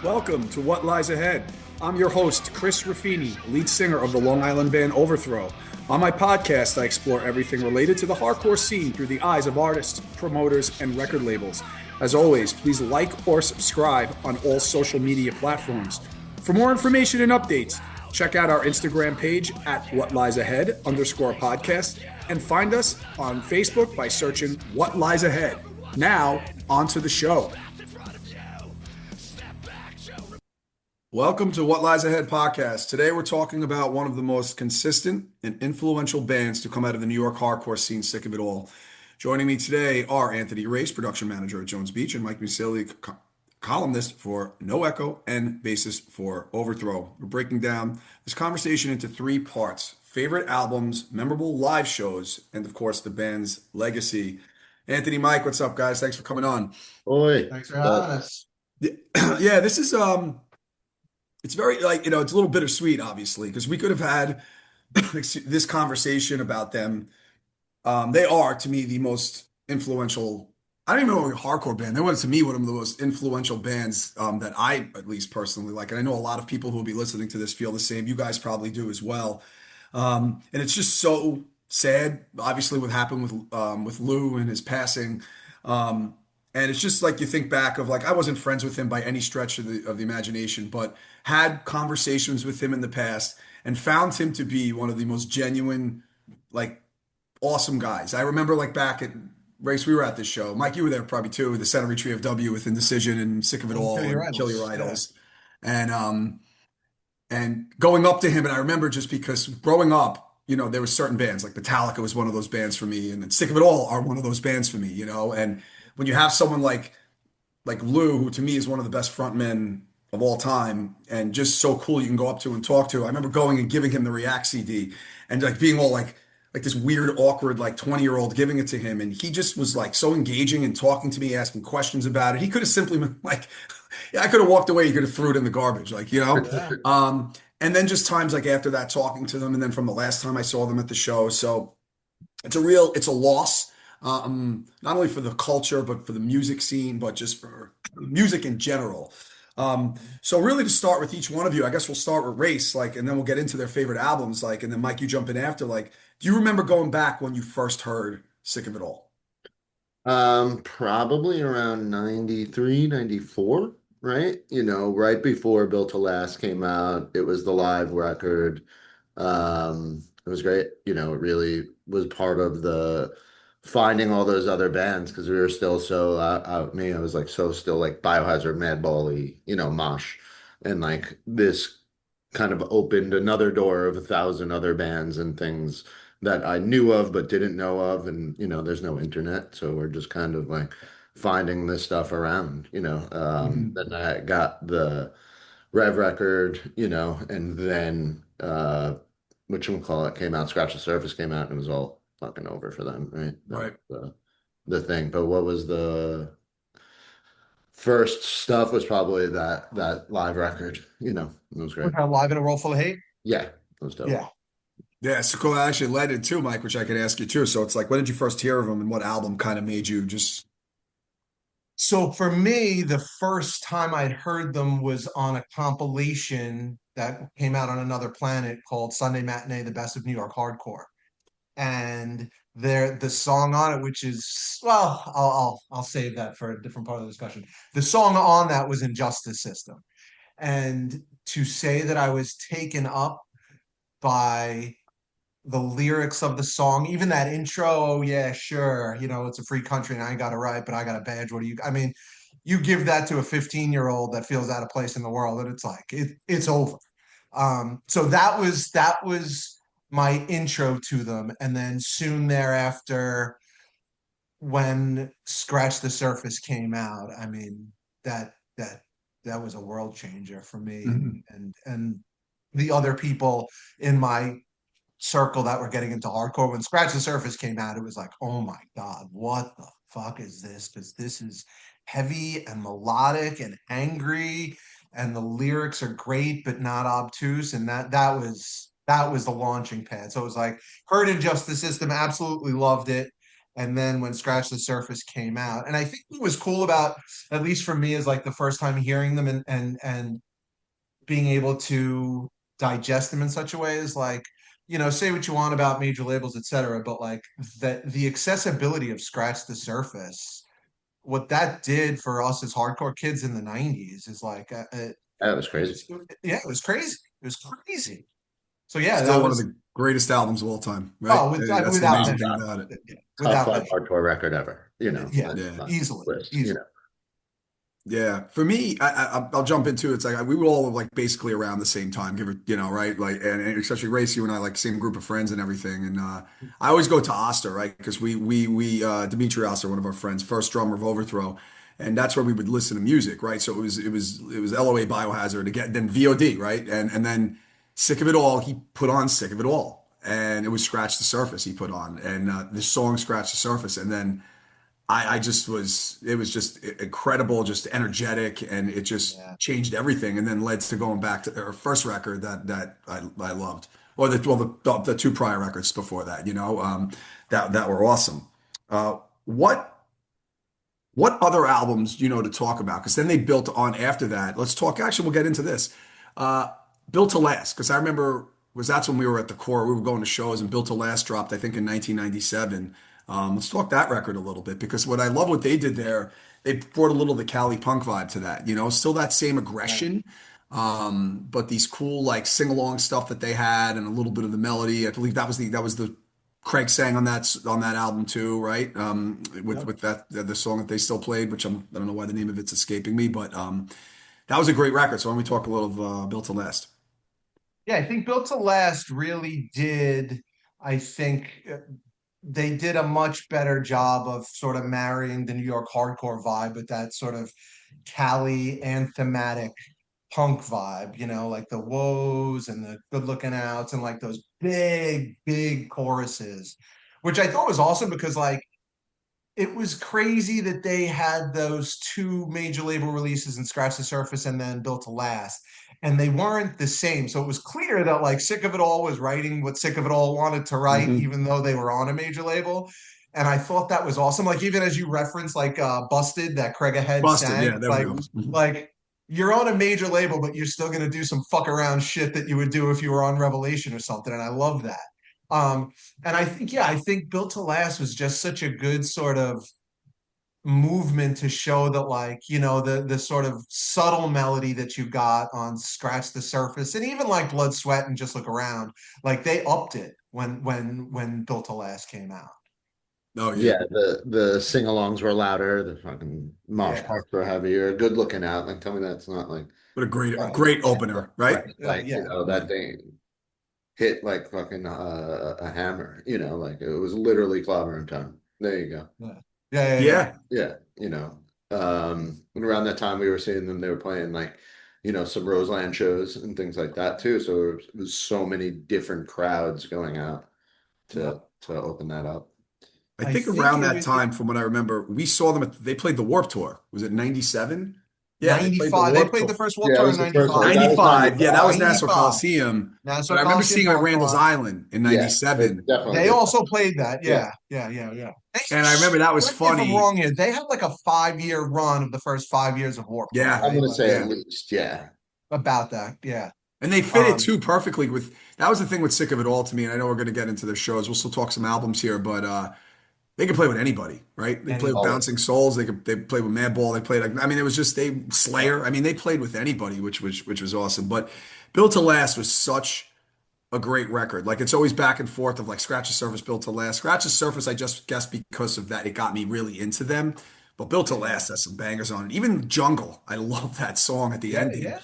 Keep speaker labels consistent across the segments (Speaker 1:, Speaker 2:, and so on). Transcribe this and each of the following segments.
Speaker 1: Welcome to What Lies Ahead. I'm your host, Chris Raffini, lead singer of the Long Island band Overthrow. On my podcast, I explore everything related to the hardcore scene through the eyes of artists, promoters, and record labels. As always, please like or subscribe on all social media platforms. For more information and updates, check out our Instagram page at @WhatLiesAhead_podcast and find us on Facebook by searching What Lies Ahead. Now, on to the show. Welcome to What Lies Ahead podcast. Today we're talking about one of the most consistent and influential bands to come out of the New York hardcore scene, Sick of It All. Joining me today are Anthony Race, production manager at Jones Beach, and Mike Musilli, columnist for No Echo and bassist for Overthrow. We're breaking down this conversation into three parts: favorite albums, memorable live shows, and of course the band's legacy. Anthony, Mike, what's up, guys? Thanks for coming on.
Speaker 2: Oi.
Speaker 3: Thanks for having us.
Speaker 1: Yeah, this is it's very it's a little bittersweet, obviously, because we could have had this conversation about them. They are, to me, the most influential. I don't even know a hardcore band. They were, to me, one of the most influential bands that I, at least personally, like. And I know a lot of people who will be listening to this feel the same. You guys probably do as well. And it's just so sad, obviously, what happened with Lou and his passing. And it's just like you think back of, like, I wasn't friends with him by any stretch of the imagination, but had conversations with him in the past and found him to be one of the most genuine, like, awesome guys. I remember, like, back at Race, we were at this show. Mike, you were there probably too, the Center Retreat of W with Indecision and Sick of It All and Kill Your Idols. And going up to him, and I remember, just because growing up, there were certain bands, like Metallica was one of those bands for me, and then Sick of It All are one of those bands for me, and when you have someone like Lou, who to me is one of the best frontmen of all time, and just so cool, you can go up to and talk to. I remember going and giving him the React CD and, like, being all like this weird, awkward, like 20-year-old giving it to him. And he just was, like, so engaging and talking to me, asking questions about it. He could have simply been like, yeah, I could have walked away. He could have threw it in the garbage, like,
Speaker 3: Yeah.
Speaker 1: And then just times like after that, talking to them. And then from the last time I saw them at the show. So it's a loss. Not only for the culture, but for the music scene, but just for music in general. So really, to start with each one of you, I guess we'll start with Race, like, and then we'll get into their favorite albums, like, and then Mike, you jump in after. Like, do you remember going back when you first heard Sick of It All?
Speaker 2: Probably around 93, 94, right? Right before Built to Last came out. It was the live record. It was great. It really was part of the finding all those other bands, because we were still so I was like so still like Biohazard, Madball-y, Mosh. And like this kind of opened another door of 1,000 other bands and things that I knew of but didn't know of. And there's no internet, so we're just kind of like finding this stuff around.
Speaker 1: Mhm.
Speaker 2: Then I got the Rev record, and then whatchamacallit came out, Scratch the Surface came out, and it was all fucking over for them, right? That
Speaker 1: Right.
Speaker 2: was the thing. But what was the first stuff was probably that live record, it was great.
Speaker 3: We're kind of live in a world full of hate.
Speaker 2: Yeah, it was dope.
Speaker 3: Yeah.
Speaker 1: Yeah, so cool. I actually led it too, Mike, which I could ask you too. So it's like, when did you first hear of them, and what album kind of made you just?
Speaker 3: So for me, the first time I'd heard them was on a compilation that came out on another planet called Sunday Matinee: The Best of New York Hardcore. And the song on it, which is, well, I'll save that for a different part of the discussion. The song on that was Injustice System. And to say that I was taken up by the lyrics of the song, even that intro, oh yeah, sure, it's a free country and I got it right, but I got a badge. What do you, I mean, you give that to a 15-year-old that feels out of place in the world, and it's like it's over. So that was my intro to them. And then soon thereafter, when Scratch the Surface came out, I mean, that that that was a world changer for me.
Speaker 1: Mhm.
Speaker 3: And the other people in my circle that were getting into hardcore, when Scratch the Surface came out, it was like, oh my God, what the fuck is this? Because this is heavy and melodic and angry, and the lyrics are great but not obtuse. And that was the launching pad. So it was like, heard Injustice System, absolutely loved it. And then when Scratch the Surface came out, and I think what was cool about, at least for me, is like the first time hearing them and being able to digest them in such a way is like, say what you want about major labels, etc., but like that the accessibility of Scratch the Surface, what that did for us as hardcore kids in the 90s is like
Speaker 2: That was crazy.
Speaker 3: yeah, it was crazy. It was crazy. So yeah,
Speaker 1: Still
Speaker 3: that
Speaker 1: one of
Speaker 3: was
Speaker 1: the greatest albums of all time, right? That's the
Speaker 3: without
Speaker 1: amazing
Speaker 3: measure.
Speaker 1: thing about it.
Speaker 3: Yeah,
Speaker 2: Top
Speaker 3: without
Speaker 2: five
Speaker 3: measure.
Speaker 2: hardcore record ever.
Speaker 3: Yeah,
Speaker 2: That's
Speaker 1: Yeah.
Speaker 2: my
Speaker 3: easily,
Speaker 2: list.
Speaker 3: easily.
Speaker 1: Yeah, for me, I'll jump into it. It's like we were all like basically around the same time, give it, right? Like, and especially Race, you and I, like same group of friends and everything. And I always go to Oster, right? Because we Dimitri Oster, one of our friends, first drummer of Overthrow, and that's where we would listen to music, right? So it was LOA Biohazard again, then VOD, right? And then Sick of It All, he put on Sick of It All, and it was Scratch the Surface he put on, and the song Scratch the Surface, and then. I just it was just incredible, just energetic, and it just
Speaker 3: Yeah.
Speaker 1: changed everything. And then led to going back to their first record that I loved, or the two prior records before that, that were awesome. What other albums to talk about? Because then they built on after that. Let's talk. Actually, we'll get into this. Uh, Built to Last, because I remember that's when we were at the core. We were going to shows, and Built to Last dropped, I think, in 1997. Let's talk that record a little bit, because what I love what they did there, they brought a little of the Cali punk vibe to that. Still that same
Speaker 3: Yeah.
Speaker 1: aggression, but these cool like sing along stuff that they had, and a little bit of the melody. I believe that was the Craig sang on that album too, right? With
Speaker 3: Yep.
Speaker 1: that the song that they still played, which I don't know why the name of it's escaping me, but that was a great record. So why don't we talk a little of Built to Last?
Speaker 3: Yeah, I think Built to Last really did, I think they did a much better job of sort of marrying the New York hardcore vibe with that sort of Cali anthematic punk vibe, like the woes and the good looking outs and like those big, big choruses, which I thought was awesome because like it was crazy that they had those two major label releases and Scratch the Surface and then Built to Last, and they weren't the same. So it was clear that like Sick of It All was writing what Sick of It All wanted to write,
Speaker 1: Hmm.
Speaker 3: even though they were on a major label. And I thought that was awesome. Like even as you referenced, like Busted that Craig Ahead
Speaker 1: Busted,
Speaker 3: sang,
Speaker 1: yeah,
Speaker 3: it's
Speaker 1: there we
Speaker 3: like
Speaker 1: go. Mhm.
Speaker 3: like you're on a major label, but you're still gonna do some fuck around shit that you would do if you were on Revelation or something. And I love that. Um, and I think, yeah, I think Built to Last was just such a good sort of movement to show that like the sort of subtle melody that you got on Scratch the Surface and even like Blood Sweat and Just Look Around, like they upped it when Built to Last came out.
Speaker 1: Oh yeah,
Speaker 2: Yeah, the sing-alongs were louder, the fucking mosh
Speaker 3: Yeah.
Speaker 2: parts were heavier, good looking out. Like, tell me that's not like,
Speaker 1: what a
Speaker 3: Right.
Speaker 1: great opener, right?
Speaker 2: right? Like,
Speaker 3: Yeah.
Speaker 2: that thing hit like fucking a hammer, like it was literally clobbering time. There you go.
Speaker 3: Yeah. Yeah. Yeah.
Speaker 1: Yeah,
Speaker 2: Yeah, and around that time we were seeing them, they were playing like, some Roseland shows and things like that too. So it was so many different crowds going out
Speaker 3: Yeah.
Speaker 2: to open that up.
Speaker 1: I
Speaker 3: I
Speaker 1: think
Speaker 3: think
Speaker 1: around
Speaker 3: it
Speaker 1: that
Speaker 3: was, yeah,
Speaker 1: time, from what I remember, we saw them. They played the Warp Tour. Was it 97? Yeah, they played the
Speaker 3: 95. They
Speaker 1: Warp
Speaker 3: played
Speaker 1: Tour.
Speaker 3: the first Warped
Speaker 2: Yeah, it
Speaker 3: Tour
Speaker 2: was
Speaker 3: in
Speaker 2: the first one.
Speaker 3: 95.
Speaker 2: That was
Speaker 1: 95. Yeah, that
Speaker 2: 95.
Speaker 1: was Nassau
Speaker 3: 95.
Speaker 1: Coliseum. But
Speaker 3: Nassau
Speaker 1: I remember
Speaker 3: Coliseum
Speaker 1: seeing them at
Speaker 3: Parking
Speaker 1: Randall's
Speaker 3: Lot.
Speaker 1: Island in
Speaker 2: Yeah, they
Speaker 1: 97.
Speaker 2: definitely
Speaker 3: They
Speaker 2: did.
Speaker 3: also played that.
Speaker 2: Yeah.
Speaker 3: Yeah. Yeah. Yeah. Yeah. They,
Speaker 1: And I remember that was
Speaker 3: correct me if I'm
Speaker 1: funny.
Speaker 3: wrong here. They had like a 5 year run of the first 5 years of Warped Tour,
Speaker 1: Yeah,
Speaker 2: I'm
Speaker 3: right?
Speaker 2: gonna
Speaker 3: Like
Speaker 2: say at
Speaker 1: yeah.
Speaker 2: least, yeah.
Speaker 3: about that. Yeah.
Speaker 1: And they fit it
Speaker 3: Um,
Speaker 1: too perfectly with that was the thing with Sick of It All to me. And I know we're going to get into their shows. We'll still talk some albums here, but they could play with anybody, right? They play with
Speaker 3: anybody.
Speaker 2: Always.
Speaker 1: Bouncing Souls. They played with Madball. They played like I mean, it was just they
Speaker 3: Yeah.
Speaker 1: Slayer. I mean, they played with anybody, which was awesome. But Built to Last was such a great record. Like it's always back and forth of like Scratch the Surface, Built to Last. Scratch the Surface, I just guess because of that, it got me really into them. But Built to
Speaker 3: Yeah.
Speaker 1: Last has some bangers on it. Even Jungle, I love that song at the
Speaker 3: Yeah.
Speaker 1: ending.
Speaker 3: Yeah.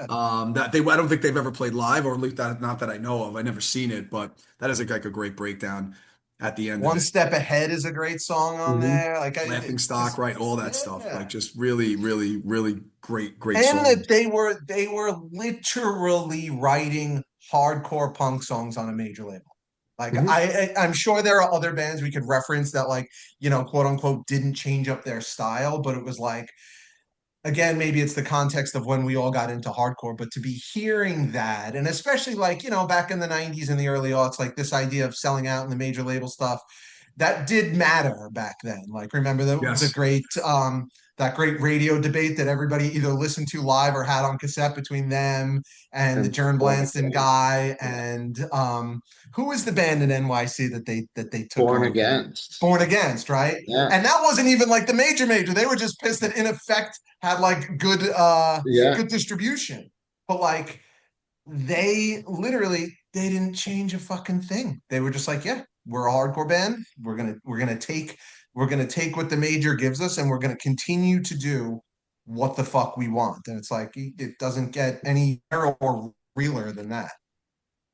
Speaker 1: I don't think they've ever played live, or at least not that I know of. I never seen it, but that is like a great breakdown at the end of
Speaker 3: One
Speaker 1: it.
Speaker 3: Step Ahead is a great song on
Speaker 2: Hmm.
Speaker 3: there. Like
Speaker 1: Laughing Stock,
Speaker 3: just
Speaker 1: right? All that stuff. Like
Speaker 3: yeah.
Speaker 1: just really, really, really great
Speaker 3: And that
Speaker 1: songs.
Speaker 3: they were literally writing hardcore punk songs on a major label. Like
Speaker 2: Hmm.
Speaker 3: I'm sure there are other bands we could reference that like, quote unquote didn't change up their style, but it was like again, maybe it's the context of when we all got into hardcore, but to be hearing that, and especially like, back in the 90s and the early aughts, like this idea of selling out and the major label stuff, that did matter back then. Like, remember the
Speaker 1: Yes.
Speaker 3: great that great radio debate that everybody either listened to live or had on cassette between them and the
Speaker 2: And
Speaker 3: Jern
Speaker 2: Born
Speaker 3: Blanston
Speaker 2: Again.
Speaker 3: guy
Speaker 2: Yeah.
Speaker 3: and who was the band in NYC that they took
Speaker 2: Born
Speaker 3: over?
Speaker 2: Against.
Speaker 3: Born Against, right?
Speaker 2: Yeah.
Speaker 3: And that wasn't even like the major. They were just pissed that in effect had like
Speaker 2: Yeah.
Speaker 3: good distribution. But like they didn't change a fucking thing. They were just like, yeah, we're a hardcore band. We're gonna take what the major gives us and we're gonna continue to do what the fuck we want. And it's like it doesn't get any better or realer than that.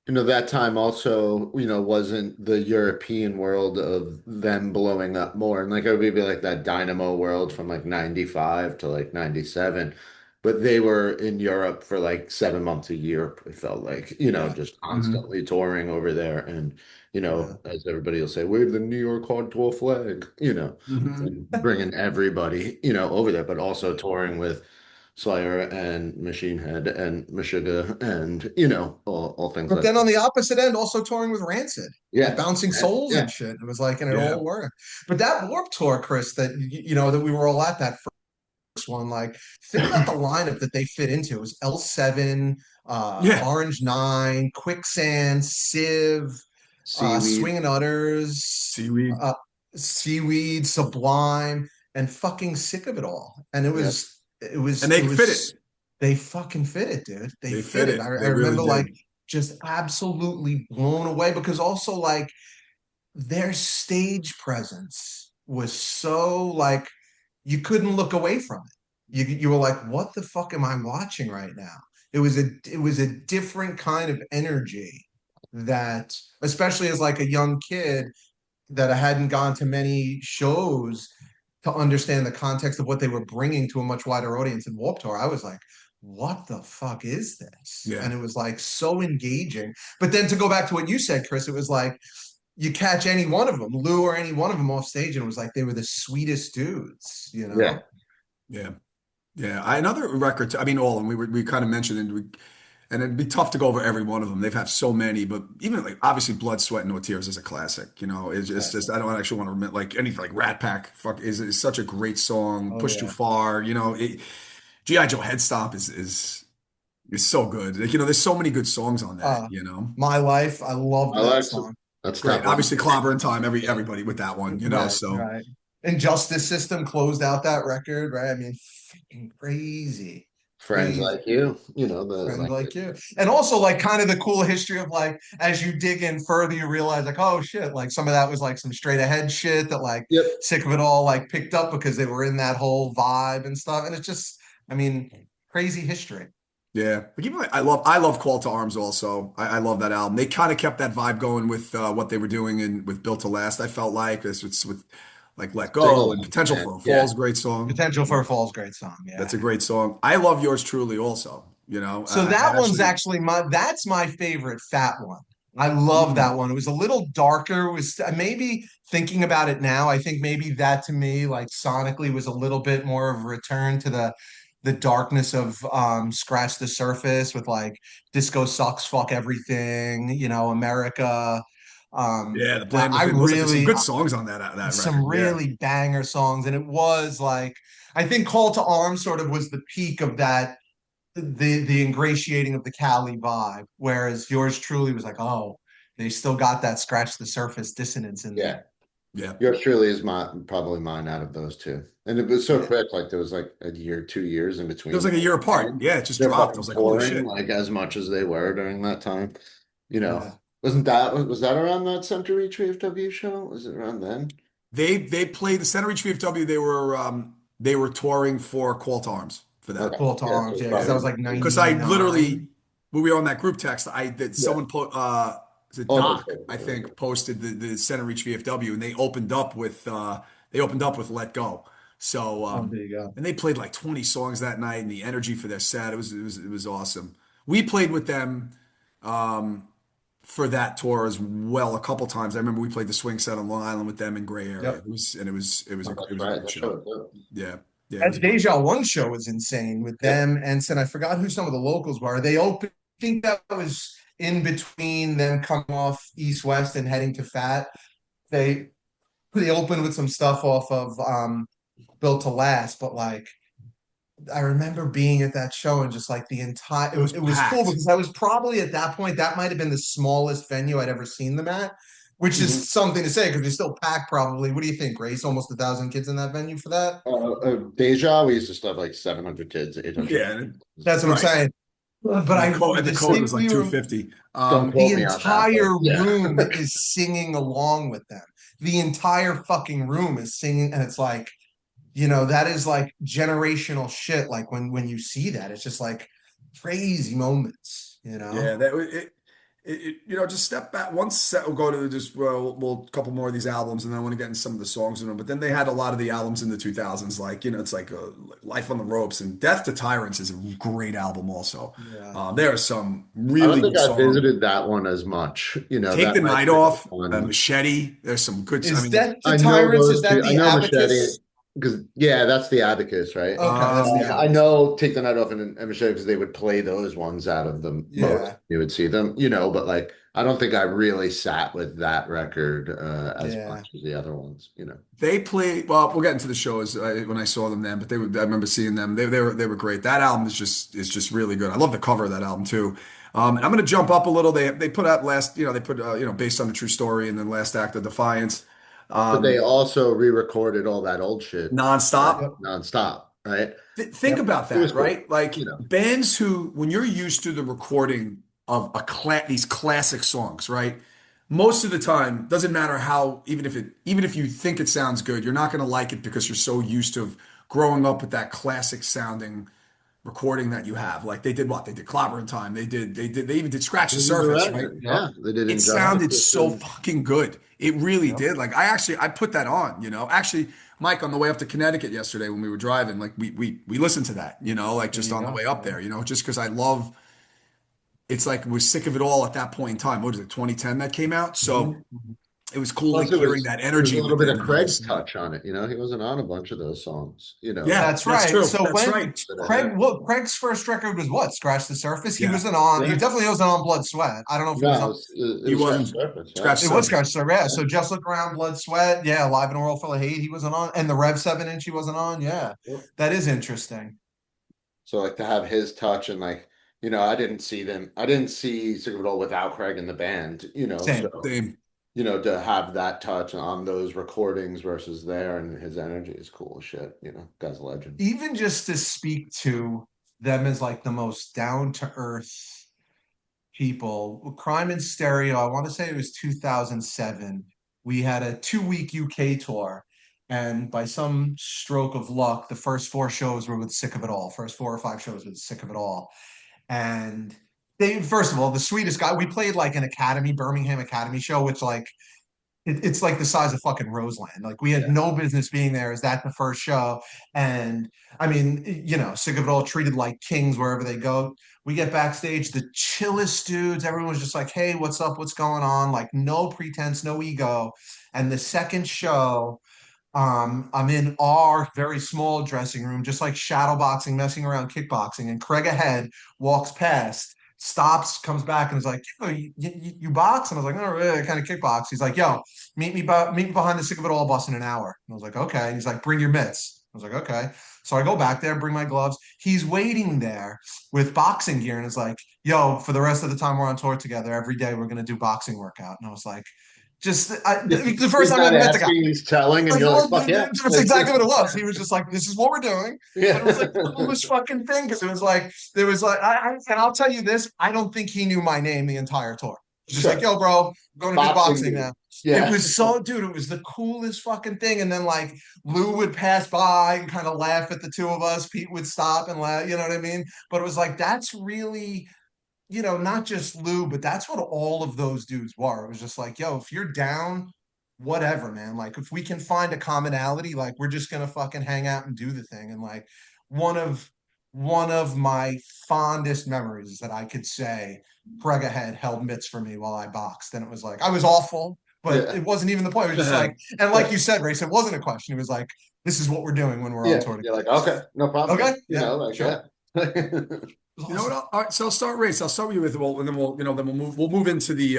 Speaker 2: That time also, wasn't the European world of them blowing up more. And like it would be like that Dynamo world from like 95 to like 97. But they were in Europe for like 7 months a year, it felt like,
Speaker 1: Yeah.
Speaker 2: just
Speaker 1: Hmm.
Speaker 2: constantly touring over there. And,
Speaker 3: Yeah.
Speaker 2: as everybody will say, wave the New York hardcore flag,
Speaker 1: Hmm.
Speaker 2: and bringing everybody, over there, but also touring with Slayer and Machine Head and Meshuggah and all things
Speaker 3: But
Speaker 2: like
Speaker 3: then
Speaker 2: that.
Speaker 3: on the opposite end, also touring with Rancid, like
Speaker 2: Yeah,
Speaker 3: Bouncing Souls
Speaker 2: yeah,
Speaker 3: and shit. It was like, and it
Speaker 1: Yeah.
Speaker 3: all worked. But that Warp Tour, Chris, that that we were all at that first one. Like, think about the lineup that they fit into. It was L7,
Speaker 1: Yeah.
Speaker 3: Orange Nine, Quicksand, Civ,
Speaker 2: Seaweed.
Speaker 3: Swingin' Utters,
Speaker 1: Seaweed.
Speaker 3: uh, Seaweed, Sublime, and fucking Sick of It All. And
Speaker 2: Yeah,
Speaker 1: And they fit it.
Speaker 3: they fucking fit it, dude. They
Speaker 1: They
Speaker 3: fit
Speaker 1: fit
Speaker 3: it.
Speaker 1: it.
Speaker 3: I
Speaker 1: They really
Speaker 3: remember like
Speaker 1: did.
Speaker 3: just absolutely blown away because also like their stage presence was so like you couldn't look away from it. You were like, what the fuck am I watching right now? It was a different kind of energy that, especially as like a young kid that I hadn't gone to many shows to understand the context of what they were bringing to a much wider audience in Warped Tour. I was like, what the fuck is this?
Speaker 1: Yeah.
Speaker 3: And it was like so engaging. But then to go back to what you said, Chris, it was like you catch any one of them, Lou or any one of them off stage, and it was like they were the sweetest dudes, you
Speaker 2: yeah.
Speaker 3: know?
Speaker 1: Yeah. Yeah. Another record, I mean, all of them, we kind of mentioned, and it'd be tough to go over every one of them. They've had so many, but even like obviously Blood, Sweat, and No Tears is a classic.
Speaker 3: Yeah.
Speaker 1: It's just, I don't actually want to remember like anything like Rat Pack fuck is such a great song.
Speaker 3: Oh
Speaker 1: Push Too
Speaker 3: yeah.
Speaker 1: Far, G.I. Joe Head Stop is so good. Like, there's so many good songs on
Speaker 3: Uh,
Speaker 1: that.
Speaker 3: My Life. I
Speaker 2: I
Speaker 3: loved that
Speaker 2: like
Speaker 3: song.
Speaker 2: that's
Speaker 1: Great.
Speaker 2: top one.
Speaker 1: Obviously Clobber in Time, everybody with that one.
Speaker 3: Right,
Speaker 1: So
Speaker 3: right. Injustice System closed out that record, right? I mean, freaking crazy,
Speaker 2: Friends
Speaker 3: crazy.
Speaker 2: like you, the
Speaker 3: Friend
Speaker 2: like
Speaker 3: like you. And also like kind of the cool history of like as you dig in further, you realize like, oh shit, like some of that was like some straight ahead shit that like
Speaker 2: yep.
Speaker 3: Sick of It All like picked up because they were in that whole vibe and stuff. And it's just, I mean, crazy history.
Speaker 1: yeah, but even like, I love Call to Arms also. I love that album. They kind of kept that vibe going with what they were doing in with Built to Last. I felt like this with like Let Go and
Speaker 2: Sing-along,
Speaker 1: Potential
Speaker 2: man.
Speaker 1: for a
Speaker 2: Yeah.
Speaker 1: Fall's a great song.
Speaker 3: Potential for a Falls, great song.
Speaker 1: That's
Speaker 3: Yeah.
Speaker 1: a great song. I love Yours Truly also.
Speaker 3: So
Speaker 1: I
Speaker 3: that one's
Speaker 1: actually
Speaker 3: actually that's my favorite Fat one. I love
Speaker 1: mm,
Speaker 3: that one. It was a little darker. It was maybe thinking about it now, I think maybe that to me, like sonically, was a little bit more of a return to the darkness of Scratch the Surface with like Disco Sucks, Fuck Everything, America.
Speaker 1: yeah, the Blame
Speaker 3: I
Speaker 1: Within. There's some
Speaker 3: really
Speaker 1: good songs on that
Speaker 3: some
Speaker 1: record. Yeah.
Speaker 3: really banger songs, and it was like I think Call to Arms sort of was the peak of that the ingratiating of the Cali vibe, whereas yours truly was like, oh, they still got that scratch the surface dissonance in
Speaker 2: Yeah.
Speaker 3: there.
Speaker 1: Yeah.
Speaker 2: Yours truly is probably mine out of those two. And it was so
Speaker 3: Yeah.
Speaker 2: quick, like there was like a year, 2 years in
Speaker 1: It was
Speaker 2: between.
Speaker 1: like a year apart.
Speaker 2: And
Speaker 1: Yeah, it just
Speaker 2: they're
Speaker 1: dropped. I was
Speaker 2: fucking
Speaker 1: like, holy
Speaker 2: touring
Speaker 1: shit.
Speaker 2: like as much as they were during that time. You know,
Speaker 3: Yeah.
Speaker 2: was that around that Century Tree of W show? Was it around then?
Speaker 1: They played the Center Reach VFW. They were touring for Call to Arms for that.
Speaker 2: Okay.
Speaker 3: Call to
Speaker 2: Yeah, so
Speaker 3: Arms,
Speaker 2: it's
Speaker 3: yeah, because that
Speaker 1: Yeah.
Speaker 3: was
Speaker 2: probably
Speaker 3: like
Speaker 1: Because I
Speaker 3: 99.
Speaker 1: literally, when we were on that group text, that
Speaker 2: yeah.
Speaker 1: someone is it Doc, I
Speaker 2: Overthrow.
Speaker 1: think, posted the Center Reach VFW, and they opened up with Let Go. So
Speaker 3: Oh, there you go.
Speaker 1: and they played like 20 songs that night, and the energy for their set, it was awesome. We played with them for that tour as well a couple times. I remember we played the swing set on Long Island with them in Gray Area.
Speaker 3: Yep.
Speaker 1: It was a
Speaker 2: Oh,
Speaker 1: it
Speaker 2: that's
Speaker 1: was a
Speaker 2: right.
Speaker 1: great
Speaker 2: That
Speaker 1: show.
Speaker 2: show was dope.
Speaker 1: Yeah, yeah, it was
Speaker 3: That
Speaker 1: great.
Speaker 3: Deja One show was insane with
Speaker 2: Yep.
Speaker 3: them, Ensign. I forgot who some of the locals were. They opened, I think that was in between them coming off East West and heading to Fat. They they opened with some stuff off of Built to Last, but like I remember being at that show and just like the entire
Speaker 1: It was
Speaker 3: it was cool
Speaker 1: packed.
Speaker 3: because I was probably at that point that might have been the smallest venue I'd ever seen them at, which
Speaker 2: Mhm.
Speaker 3: is something to say because they're still packed probably. What do you think, Grace? Almost 1,000 kids in that venue for that?
Speaker 2: Deja, we used to still have like 700 kids, 800.
Speaker 1: Yeah,
Speaker 3: That's what I'm
Speaker 1: right.
Speaker 3: saying. But
Speaker 1: And
Speaker 3: I
Speaker 1: the code was like
Speaker 3: distinctly
Speaker 1: 250.
Speaker 2: Don't
Speaker 3: the
Speaker 2: quote me on that, but
Speaker 3: entire
Speaker 2: yeah.
Speaker 3: room is singing along with them. The entire fucking room is singing, and it's like, that is like generational shit. Like when you see that, it's just like crazy moments.
Speaker 1: Yeah, just step back. One set we'll go to just we'll a couple more of these albums, and then I want to get into some of the songs in them. But then they had a lot of the albums in the 2000s, like it's like Life on the Ropes and Death to Tyrants is a great album also.
Speaker 3: Yeah.
Speaker 1: There are some
Speaker 2: I don't
Speaker 1: really
Speaker 2: think
Speaker 1: good
Speaker 2: I
Speaker 1: songs.
Speaker 2: visited that one as much.
Speaker 1: Take
Speaker 2: That
Speaker 1: the
Speaker 2: might
Speaker 1: Night
Speaker 2: have been
Speaker 1: Off,
Speaker 2: one.
Speaker 1: Machete. There's some good. I
Speaker 3: Is
Speaker 1: mean,
Speaker 3: Death to
Speaker 2: I know
Speaker 3: Tyrants? Is
Speaker 2: those
Speaker 3: that
Speaker 2: two. I
Speaker 3: the
Speaker 2: know Machete
Speaker 3: Abacus?
Speaker 2: because yeah, that's the Abacus, right?
Speaker 3: Okay, that's the
Speaker 1: yeah.
Speaker 2: I
Speaker 3: Abacus.
Speaker 2: know Take the Night Off and Machete because they would play those ones out of the most.
Speaker 3: Yeah,
Speaker 2: You would see them, but like I don't think I really sat with that record as
Speaker 3: yeah.
Speaker 2: much as the other ones.
Speaker 1: They play well. We'll get into the shows when I saw them then, but I remember seeing them. They were great. That album is just really good. I love the cover of that album too. And I'm going to jump up a little. They put out last they put based on the true story and then Last Act of Defiance,
Speaker 2: But they
Speaker 1: um,
Speaker 2: also re-recorded all that old shit
Speaker 1: nonstop.
Speaker 3: Yep,
Speaker 2: nonstop, right?
Speaker 1: Think
Speaker 3: yep.
Speaker 1: about
Speaker 2: It was
Speaker 1: that,
Speaker 2: cool.
Speaker 1: right? Like
Speaker 2: You know,
Speaker 1: bands who, when you're used to the recording of these classic songs, right? Most of the time, doesn't matter how, even if you think it sounds good, you're not going to like it because you're so used to growing up with that classic sounding recording that you have. Like they did what? They did Clobber in Time. They even did Scratch the
Speaker 2: they did the
Speaker 1: Surface, right?
Speaker 2: record. Yeah, they did
Speaker 1: It sounded
Speaker 2: Injustice
Speaker 1: so
Speaker 2: and
Speaker 1: fucking good. It really
Speaker 3: Yep.
Speaker 1: did. Like I put that on. Actually, Mike, on the way up to Connecticut yesterday when we were driving, like we listened to that, like
Speaker 3: There
Speaker 1: just
Speaker 3: you
Speaker 1: on the
Speaker 3: go.
Speaker 1: way up there, just because I love it's like we're sick of it all at that point in time. What is it, 2010 that came out? So
Speaker 3: Mhm, mhm.
Speaker 1: it was cool
Speaker 2: plus
Speaker 1: like hearing that
Speaker 2: it was a
Speaker 1: energy
Speaker 2: little
Speaker 1: with
Speaker 2: bit
Speaker 1: them
Speaker 2: of
Speaker 1: and how they
Speaker 2: Craig's
Speaker 1: sounded.
Speaker 2: touch on it. He wasn't on a bunch of those songs.
Speaker 1: Yeah,
Speaker 3: That's
Speaker 1: that's
Speaker 3: right.
Speaker 1: true.
Speaker 3: So
Speaker 1: That's
Speaker 3: when
Speaker 1: right.
Speaker 2: That I
Speaker 3: Craig,
Speaker 2: had.
Speaker 3: what Craig's first record was what? Scratch the Surface. He
Speaker 1: Yeah.
Speaker 3: wasn't on. He
Speaker 2: Yeah,
Speaker 3: definitely wasn't on Blood Sweat. I don't know if it was
Speaker 2: no,
Speaker 3: on.
Speaker 2: it
Speaker 1: He
Speaker 2: was Scratch
Speaker 1: wasn't
Speaker 2: Surface, yeah.
Speaker 1: Scratch
Speaker 3: It was
Speaker 1: Surface.
Speaker 3: Scratch the Surface. Yeah. So Just Look Around, Blood Sweat. Yeah. Live in a World Full of Hate. He wasn't on, and the Rev 7 inch he wasn't on. Yeah,
Speaker 2: Yep.
Speaker 3: that is interesting.
Speaker 2: So like to have his touch and like, I didn't see Sick of It All without Craig in the band.
Speaker 3: Same.
Speaker 2: So,
Speaker 1: Same.
Speaker 2: to have that touch on those recordings versus there and his energy is cool as shit. Guy's a legend.
Speaker 3: Even just to speak to them as like the most down to earth people. Crime in Stereo, I want to say it was 2007. We had a 2 week UK tour. And by some stroke of luck, the first four shows were with Sick of It All. First 4 or 5 shows with Sick of It All. And they, first of all, the sweetest guy, we played like an Academy, Birmingham Academy show, which like it's like the size of fucking Roseland. Like we had
Speaker 2: Yeah.
Speaker 3: no business being there. Is that the first show? And I mean, Sick of It All treated like kings wherever they go. We get backstage, the chillest dudes. Everyone was just like, "Hey, what's up? What's going on?" Like no pretense, no ego. And the second show, I'm in our very small dressing room, just like shadow boxing, messing around, kickboxing. And Craig ahead walks past, stops, comes back, and is like, "Yo, you box?" And I was like, "Oh, really? I kind of kickbox." He's like, "Yo, meet me behind the Sick of It All bus in an hour." And I was like, "Okay." And he's like, "Bring your mitts." I was like, "Okay." So I go back there, bring my gloves. He's waiting there with boxing gear and is like, "Yo, for the rest of the time we're on tour together, every day we're gonna do boxing workout." And I was like, the first
Speaker 2: He's
Speaker 3: time I
Speaker 2: not
Speaker 3: ever met the guy.
Speaker 2: asking, he's telling, and
Speaker 3: Like,
Speaker 2: you're like,
Speaker 3: oh,
Speaker 2: fuck yeah.
Speaker 3: that's exactly what it was. He was just like, "This is what we're doing," but it was like the
Speaker 2: Yeah.
Speaker 3: coolest fucking thing because it was like there was like, and I'll tell you this, I don't think he knew my name the entire tour. Just like,
Speaker 2: Sure.
Speaker 3: "Yo, bro, I'm going to do
Speaker 2: Boxing
Speaker 3: boxing
Speaker 2: dude.
Speaker 3: now." It
Speaker 2: Yeah.
Speaker 3: was so, dude, it was the coolest fucking thing. And then like Lou would pass by and kind of laugh at the two of us. Pete would stop and laugh. You know what I mean? But it was like that's really not just Lou, but that's what all of those dudes were. It was just like, yo, if you're down, whatever, man. Like, if we can find a commonality, like, we're just gonna fucking hang out and do the thing. And like, one of one of my fondest memories is that I could say Prega had held mitts for me while I boxed, and it was like I was awful, but
Speaker 2: Yeah.
Speaker 3: it wasn't even the point. It was just like, and like you said, Race, it wasn't a question. It was like, this is what we're doing when we're on
Speaker 2: Yeah.
Speaker 3: tour
Speaker 2: You're
Speaker 3: together.
Speaker 2: like, okay, no problem,
Speaker 3: Okay,
Speaker 2: man.
Speaker 3: yeah,
Speaker 2: Like,
Speaker 3: sure.
Speaker 2: yeah.
Speaker 3: It was
Speaker 1: You know what?
Speaker 3: awesome.
Speaker 1: All right, so I'll start Race. I'll start with you with well, and then we'll move into the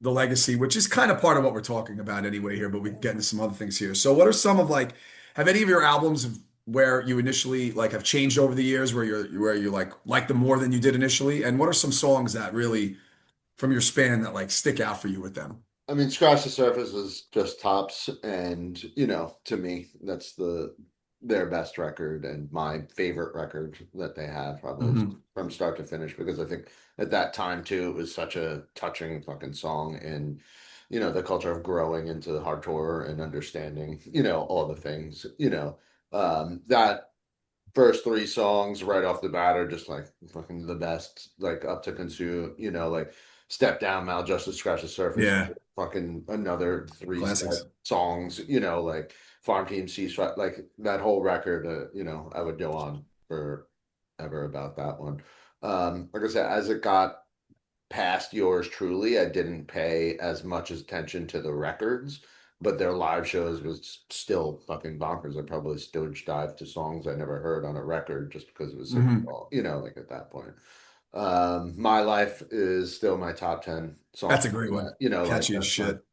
Speaker 1: the legacy, which is kind of part of what we're talking about anyway here, but we can get into some other things here. So what are some of like, have any of your albums of where you initially like have changed over the years where you like them more than you did initially? And what are some songs that really from your span that like stick out for you with them?
Speaker 2: I mean, Scratch the Surface is just tops, and to me, that's their best record and my favorite record that they have, probably
Speaker 1: Hmm.
Speaker 2: from start to finish, because I think at that time too, it was such a touching fucking song, and the culture of growing into hardcore and understanding, all the things, that first three songs right off the bat are just like fucking the best, like Up to Consume, like Step Down, Maljustice, Scratch the Surface,
Speaker 1: Yeah,
Speaker 2: fucking another three
Speaker 1: classics.
Speaker 2: songs, like Farm Team Cease, like that whole record, I would go on forever about that one. Like I said, as it got past Yours Truly, I didn't pay as much attention to the records, but their live shows was still fucking bonkers. I probably stooge dive to songs I never heard on a record just because it was so
Speaker 1: Hmm.
Speaker 2: cool, like at that point. My Life is still my top 10
Speaker 1: That's
Speaker 2: song.
Speaker 1: a great one.
Speaker 2: Like
Speaker 1: Catchy as
Speaker 2: that's my
Speaker 1: shit.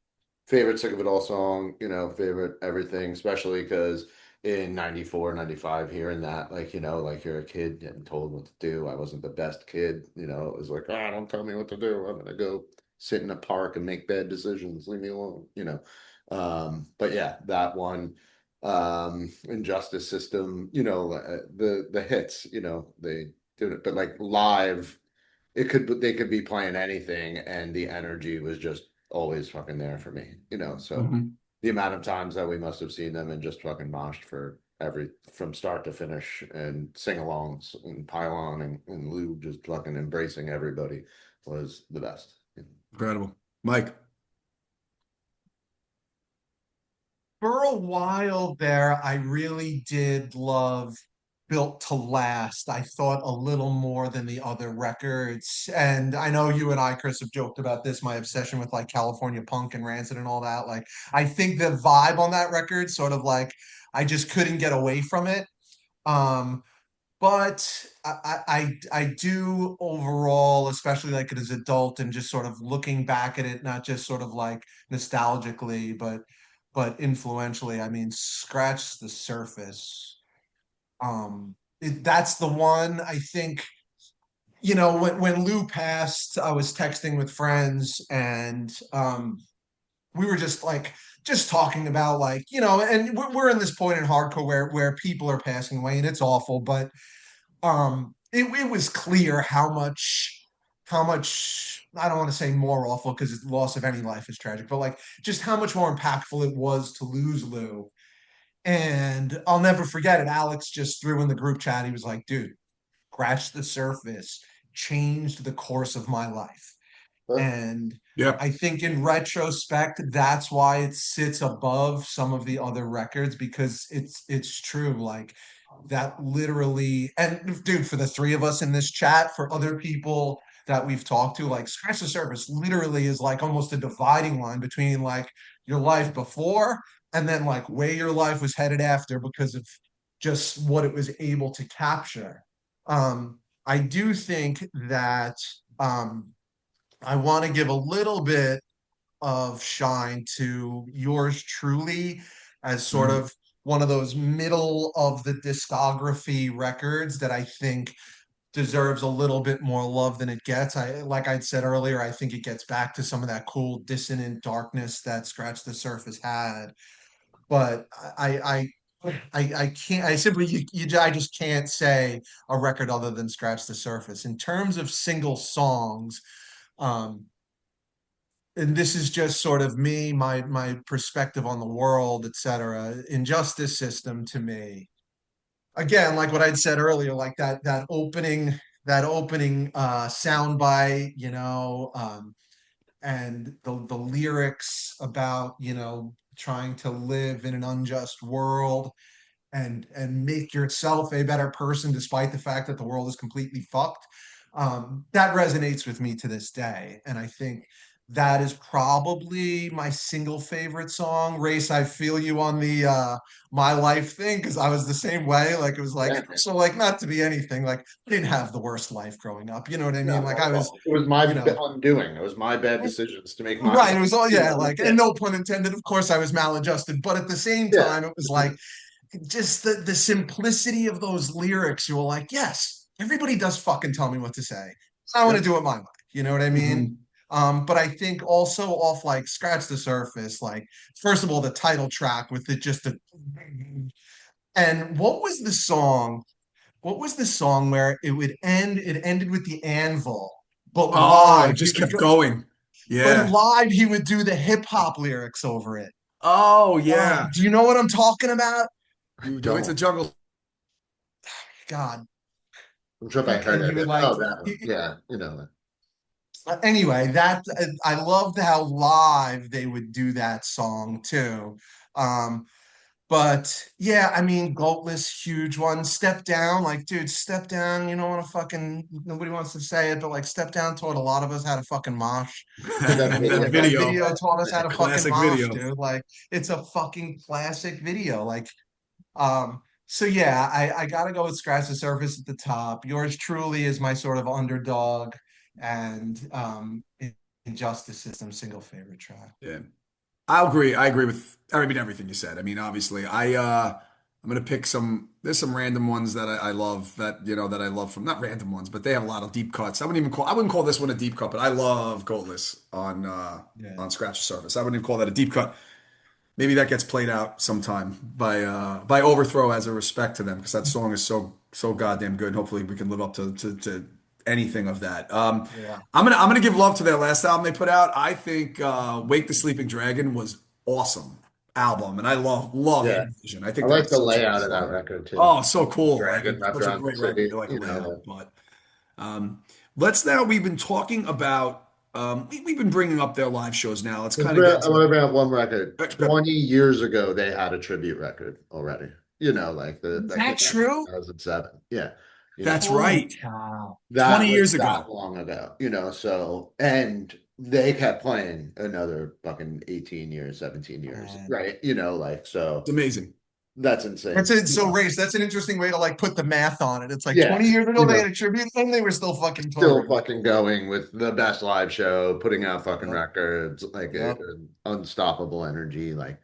Speaker 2: favorite Sick of It All song, favorite everything, especially because in 94, 95, hearing that, like, like you're a kid getting told what to do. I wasn't the best kid, it was like, don't tell me what to do. I'm gonna go sit in a park and make bad decisions. Leave me alone. But yeah, that one, Injustice System, the hits, they do it, but like live they could be playing anything and the energy was just always fucking there for me, so
Speaker 1: Hmm.
Speaker 2: the amount of times that we must have seen them and just fucking moshed for every from start to finish and sing-alongs and pylon and Lou just fucking embracing everybody was the best.
Speaker 1: Incredible. Mike.
Speaker 3: For a while there, I really did love Built to Last. I thought a little more than the other records. And I know you and I, Chris, have joked about this, my obsession with like California punk and Rancid and all that. Like, I think the vibe on that record, sort of like, I just couldn't get away from it. Um, but I do overall, especially like as an adult and just sort of looking back at it, not just sort of like nostalgically, but influentially. I mean, Scratch the Surface. That's the one I think. When Lou passed, I was texting with friends, and we were just talking about like and we're in this point in hardcore where people are passing away and it's awful, but it was clear how much I don't want to say more awful because the loss of any life is tragic, but like just how much more impactful it was to lose Lou. And I'll never forget it. Alex just threw in the group chat. He was like, dude, scratch the surface, changed the course of my life.
Speaker 2: Huh?
Speaker 3: And
Speaker 1: Yeah.
Speaker 3: I think in retrospect, that's why it sits above some of the other records because it's true. Like that literally, and dude, for the three of us in this chat, for other people that we've talked to, like Scratch the Surface literally is like almost a dividing line between like your life before and then like where your life was headed after because of just what it was able to capture. I do think that um I want to give a little bit of shine to Yours Truly as sort
Speaker 1: Mhm.
Speaker 3: of one of those middle of the discography records that I think deserves a little bit more love than it gets. Like I'd said earlier, I think it gets back to some of that cool dissonant darkness that Scratch the Surface had. But I can't I simply I just can't say a record other than Scratch the Surface. In terms of single songs, um, and this is just sort of me, my perspective on the world, etc. Injustice System to me, again, like what I'd said earlier, like that opening soundbite, and the lyrics about trying to live in an unjust world and make yourself a better person despite the fact that the world is completely fucked. That resonates with me to this day, and I think that is probably my single favorite song. Race, I feel you on the my life thing, because I was the same way. Like it was like,
Speaker 2: Yeah.
Speaker 3: so like not to be anything, like I didn't have the worst life growing up. You know what I
Speaker 2: No,
Speaker 3: mean? Like
Speaker 2: not
Speaker 3: I
Speaker 2: at
Speaker 3: was,
Speaker 2: all. It was my
Speaker 3: you know,
Speaker 2: undoing. It was my bad decisions to make my
Speaker 3: right. It
Speaker 2: life,
Speaker 3: was all,
Speaker 2: you
Speaker 3: yeah,
Speaker 2: know.
Speaker 3: like,
Speaker 2: Yeah.
Speaker 3: and no pun intended, of course I was maladjusted, but at the same
Speaker 2: Yeah.
Speaker 3: time, it was like just the simplicity of those lyrics. You were like, yes, everybody does fucking tell me what to say. I want to
Speaker 2: Yep.
Speaker 3: do it my way. You know what I mean?
Speaker 1: Mhm.
Speaker 3: But I think also off like Scratch the Surface, like first of all, the title track with it just a, and what was the song? What was the song where it would end? It ended with the anvil, but
Speaker 1: Oh, it
Speaker 3: live he
Speaker 1: just
Speaker 3: would
Speaker 1: kept
Speaker 3: go,
Speaker 1: going.
Speaker 3: but
Speaker 1: Yeah.
Speaker 3: live he would do the hip hop lyrics over it.
Speaker 1: Oh, yeah.
Speaker 3: Do you know what I'm talking about?
Speaker 2: I
Speaker 1: You do it to
Speaker 2: don't.
Speaker 1: jungle.
Speaker 3: God,
Speaker 2: I'm sure if I heard
Speaker 3: and he
Speaker 2: it.
Speaker 3: would like,
Speaker 2: Oh, that one. Yeah, you know.
Speaker 3: anyway, that I loved how live they would do that song too. Um, but yeah, I mean, Goatless, huge one. Step Down, like, dude, Step Down. You don't want to fucking, nobody wants to say it, but like, Step Down taught a lot of us how to fucking mosh.
Speaker 2: That
Speaker 3: And
Speaker 1: That
Speaker 2: video,
Speaker 3: that
Speaker 2: right?
Speaker 1: video,
Speaker 3: video taught us how to fucking
Speaker 1: classic
Speaker 3: mosh,
Speaker 1: video.
Speaker 3: dude. Like, it's a fucking classic video. Like, so yeah, I gotta go with Scratch the Surface at the top. Yours truly is my sort of underdog, and Injustice System single favorite track.
Speaker 1: Yeah. I'll agree. I agree with, I mean, everything you said. I mean, obviously, I'm gonna pick some. There's some random ones that I love that that I love from not random ones, but they have a lot of deep cuts. I wouldn't call this one a deep cut, but I love Goatless
Speaker 3: Yeah.
Speaker 1: on Scratch the Surface. I wouldn't even call that a deep cut. Maybe that gets played out sometime by Overthrow as a respect to them because that song is so goddamn good. Hopefully, we can live up to anything of that.
Speaker 3: Yeah.
Speaker 1: I'm gonna give love to their last album they put out. I think Wake the Sleeping Dragon was awesome album, and I love
Speaker 2: Yeah.
Speaker 1: Hidden Vision. I
Speaker 2: I
Speaker 1: think
Speaker 2: like
Speaker 1: that's
Speaker 2: the
Speaker 1: such a
Speaker 2: layout of that record too.
Speaker 1: oh so cool. Like
Speaker 2: Dragon
Speaker 1: it's
Speaker 2: wrapped
Speaker 1: such a
Speaker 2: around the
Speaker 1: great record.
Speaker 2: city,
Speaker 1: I like the
Speaker 2: you
Speaker 1: layout,
Speaker 2: know.
Speaker 1: but um, let's now. We've been talking about we've been bringing up their live shows now. Let's kind of get
Speaker 2: I
Speaker 1: to
Speaker 2: want to bring up one record.
Speaker 1: that.
Speaker 2: 20 years ago, they had a tribute record already. You know, like
Speaker 3: Is
Speaker 2: that
Speaker 3: that
Speaker 2: came out in
Speaker 3: true?
Speaker 2: 2007. Yeah. You know,
Speaker 1: That's
Speaker 3: Holy
Speaker 1: right.
Speaker 3: cow.
Speaker 1: 20
Speaker 2: that was
Speaker 1: years
Speaker 2: that
Speaker 1: ago.
Speaker 2: long ago, you know, so, and they kept playing another fucking 18 years, 17 years,
Speaker 3: Man.
Speaker 2: right? You know, like, so
Speaker 1: It's amazing.
Speaker 2: that's
Speaker 3: That's
Speaker 2: insane.
Speaker 3: it.
Speaker 2: You
Speaker 3: So,
Speaker 2: know,
Speaker 3: Race, that's an interesting way to like put the math on it. It's like
Speaker 2: yeah,
Speaker 3: 20 years ago
Speaker 2: you
Speaker 3: they
Speaker 2: know,
Speaker 3: had a tribute and they were still fucking
Speaker 2: still
Speaker 3: touring.
Speaker 2: fucking going with the best live show, putting out fucking
Speaker 3: Yep.
Speaker 2: records, like
Speaker 3: Yep.
Speaker 2: an unstoppable energy. Like,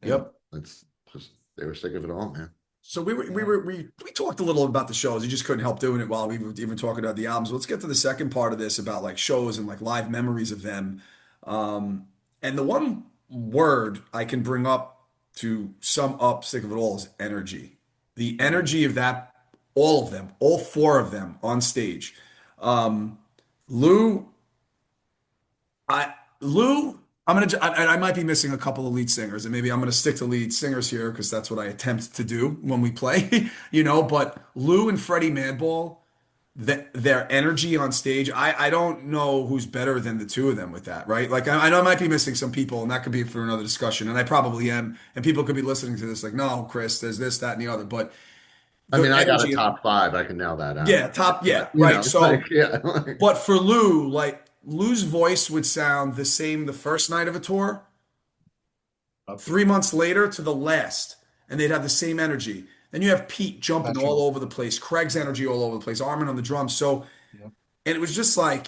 Speaker 2: you know,
Speaker 1: Yep.
Speaker 2: it's just, they were sick of it all, man.
Speaker 1: So
Speaker 3: Yeah.
Speaker 1: we talked a little about the shows. You just couldn't help doing it while we were even talking about the albums. Let's get to the second part of this about like shows and like live memories of them. Um, and the one word I can bring up to sum up Sick of It All is energy. The
Speaker 3: Mm.
Speaker 1: energy of that, all of them, all four of them on stage. Um, Lou I Lou, I might be missing a couple of lead singers, and maybe I'm gonna stick to lead singers here because that's what I attempt to do when we play, But Lou and Freddie Madball, their energy on stage, I don't know who's better than the two of them with that, right? Like I know I might be missing some people, and that could be for another discussion, and I probably am, and people could be listening to this like, no, Chris, there's this, that, and the other, but
Speaker 2: I
Speaker 1: the
Speaker 2: mean, I got a
Speaker 1: energy,
Speaker 2: top five. I can nail that out.
Speaker 1: yeah, top, yeah,
Speaker 2: But, you
Speaker 1: right.
Speaker 2: know, like,
Speaker 1: So.
Speaker 2: yeah. Like,
Speaker 1: But for Lou, like Lou's voice would sound the same the first night of a tour, 3 months later to the last, and they'd have the same energy. Then you have Pete jumping all
Speaker 3: Special.
Speaker 1: over the place, Craig's energy all over the place, Armin on the drums. So,
Speaker 3: Yep.
Speaker 1: and it was just like,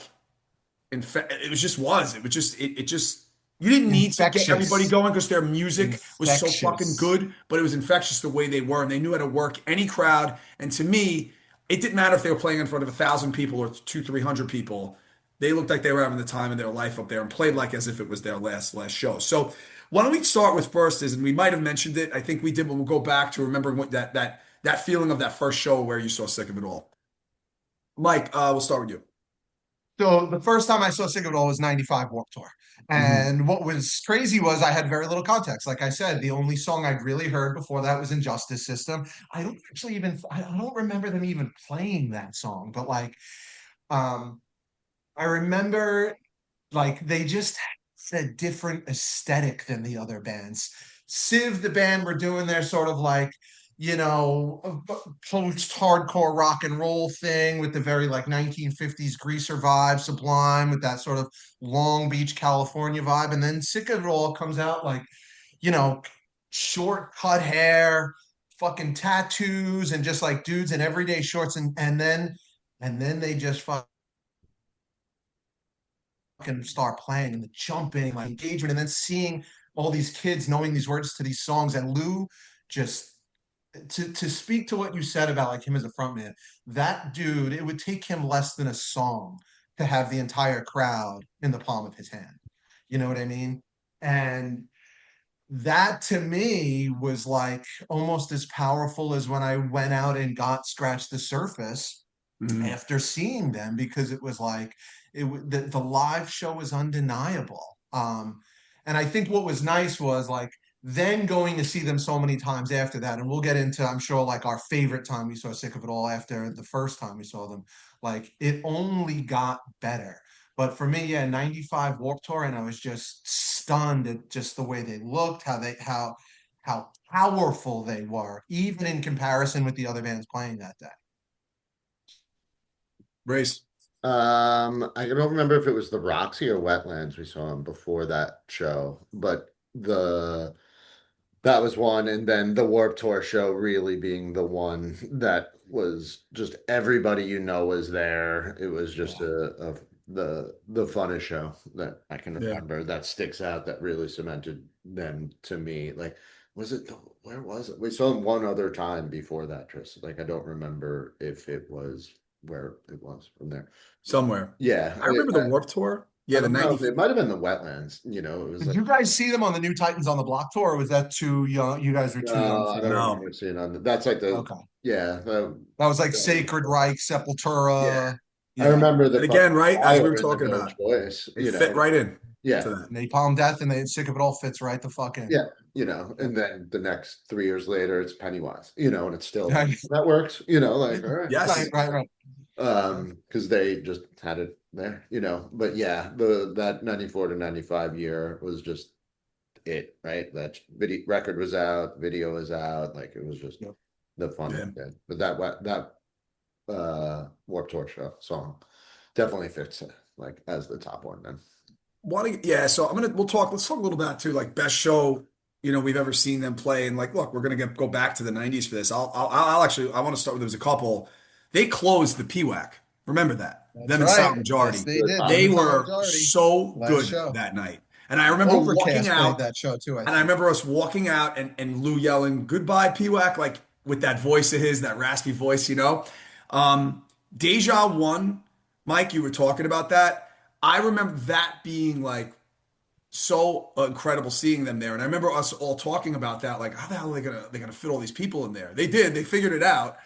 Speaker 1: in fact, it was just was. It was just, it just, you didn't need to get everybody
Speaker 3: Infectious.
Speaker 1: going because their music was so fucking
Speaker 3: Infectious.
Speaker 1: good, but it was infectious the way they were, and they knew how to work any crowd. And to me, it didn't matter if they were playing in front of 1,000 people or 300 people. They looked like they were having the time of their life up there and played like as if it was their last show. So why don't we start with first is, and we might have mentioned it. I think we did, but we'll go back to remembering what that feeling of that first show where you saw Sick of It All. Mike, we'll start with you.
Speaker 3: So the first time I saw Sick of It All was 95 Warped Tour.
Speaker 1: Hmm.
Speaker 3: And what was crazy was I had very little context. Like I said, the only song I'd really heard before that was Injustice System. I don't actually even, I don't remember them even playing that song, but like, um, I remember like they just had a different aesthetic than the other bands. Civ, the band, were doing their sort of like post-hardcore rock and roll thing with the very like 1950s greaser vibe, Sublime with that sort of Long Beach, California vibe. And then Sick of It All comes out like, you know, short cut hair, fucking tattoos, and just like dudes in everyday shorts. And then they just fucking start playing and the jumping, like engagement, and then seeing all these kids knowing these words to these songs. And Lou just to speak to what you said about like him as a frontman, that dude, it would take him less than a song to have the entire crowd in the palm of his hand. You know what I mean? And that to me was like almost as powerful as when I went out and got Scratch the Surface
Speaker 1: Mhm.
Speaker 3: after seeing them, because it was like the live show was undeniable. And I think what was nice was like then going to see them so many times after that, and we'll get into, I'm sure, like our favorite time we saw Sick of It All after the first time we saw them. Like it only got better. But for me, yeah, 95 Warped Tour, and I was just stunned at just the way they looked, how powerful they were, even in comparison with the other bands playing that day.
Speaker 1: Race.
Speaker 2: I don't remember if it was the Roxy or Wetlands we saw him before that show, but the that was one, and then the Warped Tour show really being the one that was just everybody was there. It was just
Speaker 3: Yeah.
Speaker 2: the funnest show that I can
Speaker 1: Yeah.
Speaker 2: remember that sticks out, that really cemented them to me. Like, was it where was it? We saw them one other time before that, Tristan. Like, I don't remember if it was where it was from there.
Speaker 1: Somewhere.
Speaker 2: Yeah,
Speaker 1: I remember the Warp Tour.
Speaker 2: I
Speaker 1: Yeah, the
Speaker 2: don't know.
Speaker 1: 90.
Speaker 2: It might have been the Wetlands. It was
Speaker 3: Did
Speaker 2: like,
Speaker 3: you guys see them on the New Titans on the Block tour, or was that too young? You guys were too young
Speaker 2: no, I
Speaker 3: for
Speaker 2: don't
Speaker 3: that.
Speaker 1: No.
Speaker 2: remember seeing on. That's like the
Speaker 3: Okay.
Speaker 2: yeah.
Speaker 3: That was like Sacred Reich,
Speaker 2: Yeah,
Speaker 3: Sepultura.
Speaker 2: I
Speaker 3: Yeah.
Speaker 2: remember the
Speaker 1: And
Speaker 2: fucking
Speaker 1: again, right, as we were
Speaker 2: fire in the
Speaker 1: talking
Speaker 2: No
Speaker 1: about,
Speaker 2: Choice.
Speaker 1: they fit right in to
Speaker 2: Yeah,
Speaker 1: that.
Speaker 3: Napalm Death, and they Sick of It All fits right the fuck in.
Speaker 2: yeah,
Speaker 3: Yeah.
Speaker 2: and then the next 3 years later, it's Pennywise. And it's still like
Speaker 3: Right,
Speaker 2: that works. Like all right,
Speaker 3: right,
Speaker 1: Yes.
Speaker 3: right.
Speaker 2: because they just had it there. But yeah, that 94 to 95 year was just it, right? That video record was out, video was out, like it was just
Speaker 3: Yep.
Speaker 2: the fun
Speaker 1: Yeah.
Speaker 2: it did. But that Warped Tour show song definitely fits it, like as the top one then.
Speaker 1: Yeah, so let's talk a little about too, like best show, we've ever seen them play. And like, look, we're gonna go back to the 90s for this. I'll actually, I want to start with, there was a couple. They closed the PWAC. Remember that?
Speaker 3: That's
Speaker 1: Them and
Speaker 3: right.
Speaker 1: Silent
Speaker 3: Yes,
Speaker 1: Majority.
Speaker 3: they
Speaker 2: The
Speaker 3: did. Them
Speaker 1: They
Speaker 3: and Silent
Speaker 1: were
Speaker 3: Majority.
Speaker 1: so
Speaker 3: Last
Speaker 1: good
Speaker 3: show.
Speaker 1: that night. And I remember walking
Speaker 3: Overcast played
Speaker 1: out,
Speaker 3: that show too, I
Speaker 1: and I
Speaker 3: think.
Speaker 1: remember us walking out and Lou yelling, "Goodbye, PWAC," like with that voice of his, that raspy voice. Deja One, Mike, you were talking about that. I remember that being like so incredible seeing them there. And I remember us all talking about that, like, how the hell are they gonna fit all these people in there? They did, they figured it out.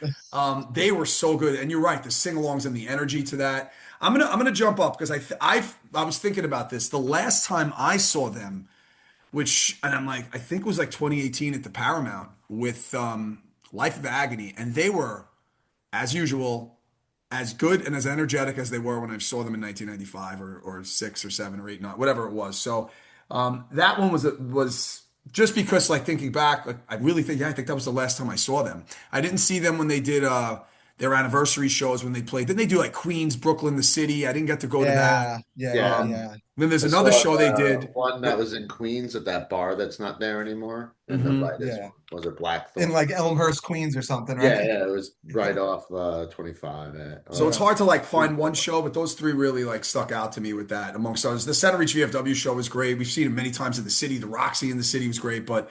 Speaker 1: They were so good. And you're right, the sing-alongs and the energy to that. I'm gonna jump up because I was thinking about this. The last time I saw them, and I'm like, I think it was like 2018 at the Paramount with Life of Agony, and they were, as usual, as good and as energetic as they were when I saw them in 1995 or six or seven or eight, not whatever it was. So that one was just because, like, thinking back, like I really think, yeah, I think that was the last time I saw them. I didn't see them when they did their anniversary shows when they played. Then they do like Queens, Brooklyn, the city. I didn't get to go to that.
Speaker 3: Yeah, yeah, yeah,
Speaker 2: Yeah,
Speaker 3: yeah.
Speaker 1: Then there's
Speaker 2: I
Speaker 1: another
Speaker 2: saw
Speaker 1: show they
Speaker 2: the
Speaker 1: did.
Speaker 2: one that was in Queens at that bar that's not there anymore, and the
Speaker 1: Mhm.
Speaker 2: lightest
Speaker 3: Yeah.
Speaker 2: one was it
Speaker 3: In
Speaker 2: Blackthorn?
Speaker 3: like Elmhurst, Queens or something, right?
Speaker 2: Yeah, yeah, it was right off 25
Speaker 1: So it's
Speaker 3: Yeah.
Speaker 1: hard to like find one show, but those three really like stuck out to me with that amongst others. The Center Reach VFW show was great. We've seen it many times in the city. The Roxy in the city was great. But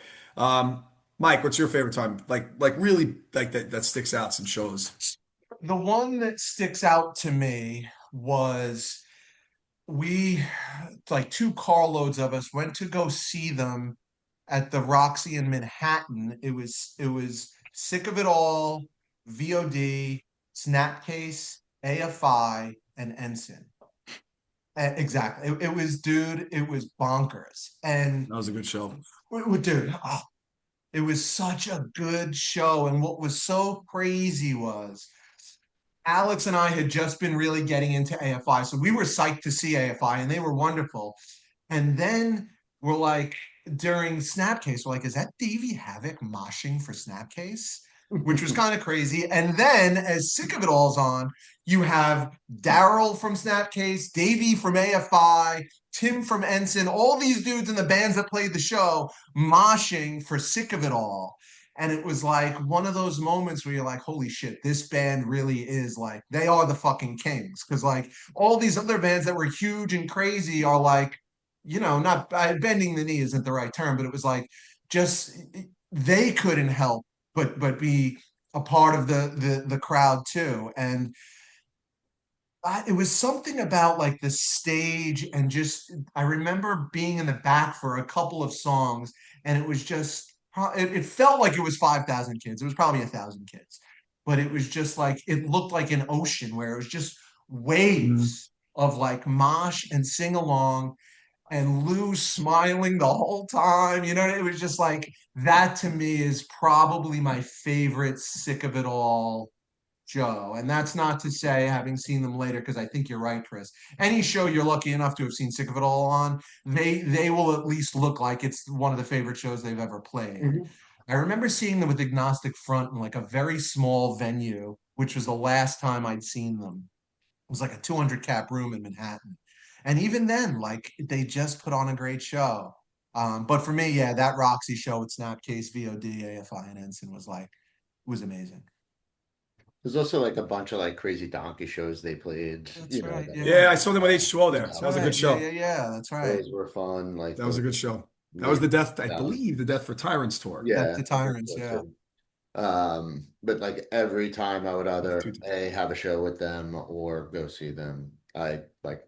Speaker 1: Mike, what's your favorite time? Like really like that sticks out some shows.
Speaker 3: The one that sticks out to me was we, like two carloads of us, went to go see them at the Roxy in Manhattan. It was Sick of It All, VOD, Snapcase, AFI, and Ensign. Exactly. It was, dude, it was bonkers. And
Speaker 1: That was a good show.
Speaker 3: dude, it was such a good show. And what was so crazy was Alex and I had just been really getting into AFI. So we were psyched to see AFI, and they were wonderful. And then we're like, during Snapcase, we're like, is that Davey Havoc moshing for Snapcase? Which was kind of crazy. And then as Sick of It All's on, you have Daryl from Snapcase, Davey from AFI, Tim from Ensign, all these dudes in the bands that played the show moshing for Sick of It All. And it was like one of those moments where you're like, holy shit, this band really is like, they are the fucking kings. Cause like all these other bands that were huge and crazy are like, not bending the knee isn't the right term, but it was like just they couldn't help but be a part of the crowd too. And it was something about like the stage and just I remember being in the back for a couple of songs, and it was just it felt like it was 5,000 kids. It was probably 1,000 kids, but it was just like it looked like an ocean where it was just
Speaker 1: Mm.
Speaker 3: waves of like mosh and sing along and Lou smiling the whole time. It was just like that to me is probably my favorite Sick of It All show. And that's not to say, having seen them later, because I think you're right, Chris. Any show you're lucky enough to have seen Sick of It All on, they will at least look like it's one of the favorite shows they've ever played.
Speaker 2: Mhm.
Speaker 3: I remember seeing them with Agnostic Front in like a very small venue, which was the last time I'd seen them. It was like a 200 cap room in Manhattan. And even then, like they just put on a great show. But for me, yeah, that Roxy show with Snapcase, VOD, AFI, and Ensign was amazing.
Speaker 2: There's also like a bunch of like crazy donkey shows they played,
Speaker 3: That's right.
Speaker 2: that
Speaker 3: Yeah,
Speaker 1: Yeah, I saw them with H2O there.
Speaker 3: that's
Speaker 1: That was a good
Speaker 3: right. Yeah, yeah,
Speaker 1: show.
Speaker 3: yeah. That's right.
Speaker 2: those were fun. Like
Speaker 1: That was
Speaker 2: the
Speaker 1: a good show. That was
Speaker 2: late
Speaker 1: the Death, I
Speaker 2: 2000s.
Speaker 1: believe, the Death for Tyrants tour.
Speaker 3: Death
Speaker 2: Yeah,
Speaker 3: to
Speaker 2: I think
Speaker 3: Tyrants.
Speaker 2: so
Speaker 3: Yeah.
Speaker 2: too. But like every time I would
Speaker 1: Death
Speaker 2: either
Speaker 1: to-
Speaker 2: A, have a show with them or go see them, I like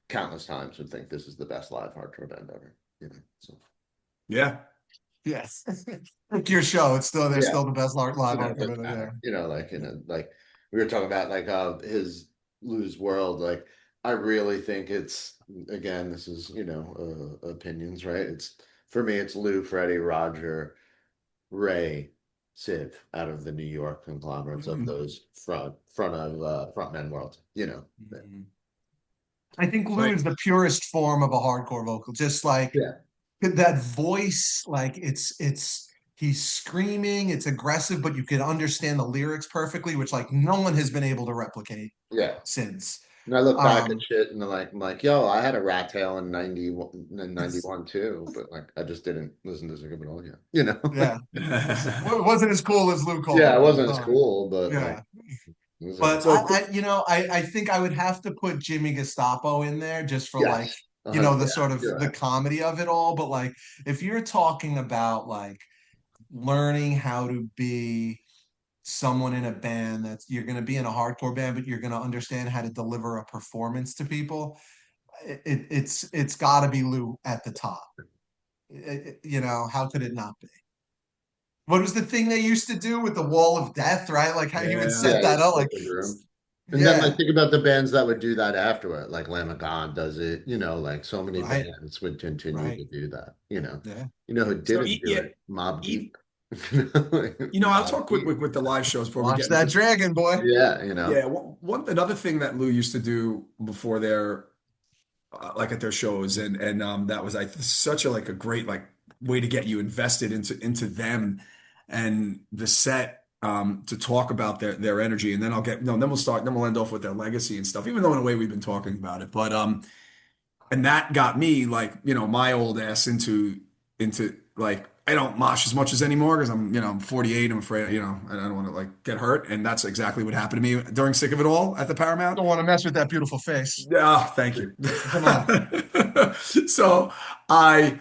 Speaker 2: countless times would think this is the best live hardcore band ever. So
Speaker 1: Yeah.
Speaker 3: Yes. Like your show. It's still they're
Speaker 2: yeah,
Speaker 3: still the best live
Speaker 2: it
Speaker 3: hardcore
Speaker 2: doesn't
Speaker 3: band. Yeah.
Speaker 2: matter. Like we were talking about like his Lou's World. Like I really think it's again, this is opinions, right? It's for me, it's Lou, Freddie, Roger, Ray, Sid out of the New York conglomerates of
Speaker 1: Mhm.
Speaker 2: those frontman world.
Speaker 3: Mhm. I think Lou
Speaker 1: Right.
Speaker 3: is the purest form of a hardcore vocal. Just like
Speaker 2: Yeah,
Speaker 3: that voice, like it's he's screaming, it's aggressive, but you can understand the lyrics perfectly, which like no one has been able to replicate
Speaker 2: yeah.
Speaker 3: since.
Speaker 2: And I look back at
Speaker 3: Um,
Speaker 2: shit and I'm like, yo, I had a rat tail in 91, in 91 too, but like I just didn't listen to Zig all yet.
Speaker 3: yeah, it wasn't as cool as Lou
Speaker 2: Yeah, it
Speaker 3: Koller at the
Speaker 2: wasn't as
Speaker 3: time.
Speaker 2: cool, but like
Speaker 3: Yeah.
Speaker 2: it was
Speaker 3: But
Speaker 1: So,
Speaker 3: I think I would have to put Jimmy Gestapo in there just for like,
Speaker 2: yes. Yeah,
Speaker 3: the sort of
Speaker 2: you're
Speaker 3: the
Speaker 2: right.
Speaker 3: comedy of it all. But like, if you're talking about like learning how to be someone in a band that's you're going to be in a hardcore band, but you're going to understand how to deliver a performance to people, it's got to be Lou at the top. How could it not be? What was the thing they used to do with the wall of death, right? Like how he would
Speaker 1: yeah.
Speaker 3: set
Speaker 2: Yeah,
Speaker 3: that
Speaker 2: it's
Speaker 3: up, like
Speaker 2: split the room. And then like
Speaker 3: yeah,
Speaker 2: think about the bands that would do that after it, like Lamb of God does it, like so many
Speaker 3: right,
Speaker 2: bands would continue
Speaker 3: right,
Speaker 2: to do that.
Speaker 3: yeah.
Speaker 2: You know who
Speaker 1: So,
Speaker 2: didn't do
Speaker 1: yeah.
Speaker 2: it? Mob
Speaker 1: e-
Speaker 2: Deep. Mob
Speaker 1: I'll talk quick
Speaker 2: Deep.
Speaker 1: with the live shows before we
Speaker 3: Watch
Speaker 1: get
Speaker 3: that
Speaker 1: into.
Speaker 3: dragon, boy.
Speaker 2: Yeah.
Speaker 1: Yeah, another thing that Lou used to do before their like at their shows, and that was like such a like a great like way to get you invested into them and the set, to talk about their energy, and then I'll get no, then we'll end off with their legacy and stuff, even though in a way we've been talking about it, but and that got me like my old ass into like I don't mosh as much as anymore because I'm 48. I'm afraid and I don't want to like get hurt, and that's exactly what happened to me during Sick of It All at the Paramount.
Speaker 3: Don't want to mess with that beautiful face.
Speaker 1: Ah, thank you.
Speaker 3: Come on.
Speaker 1: So I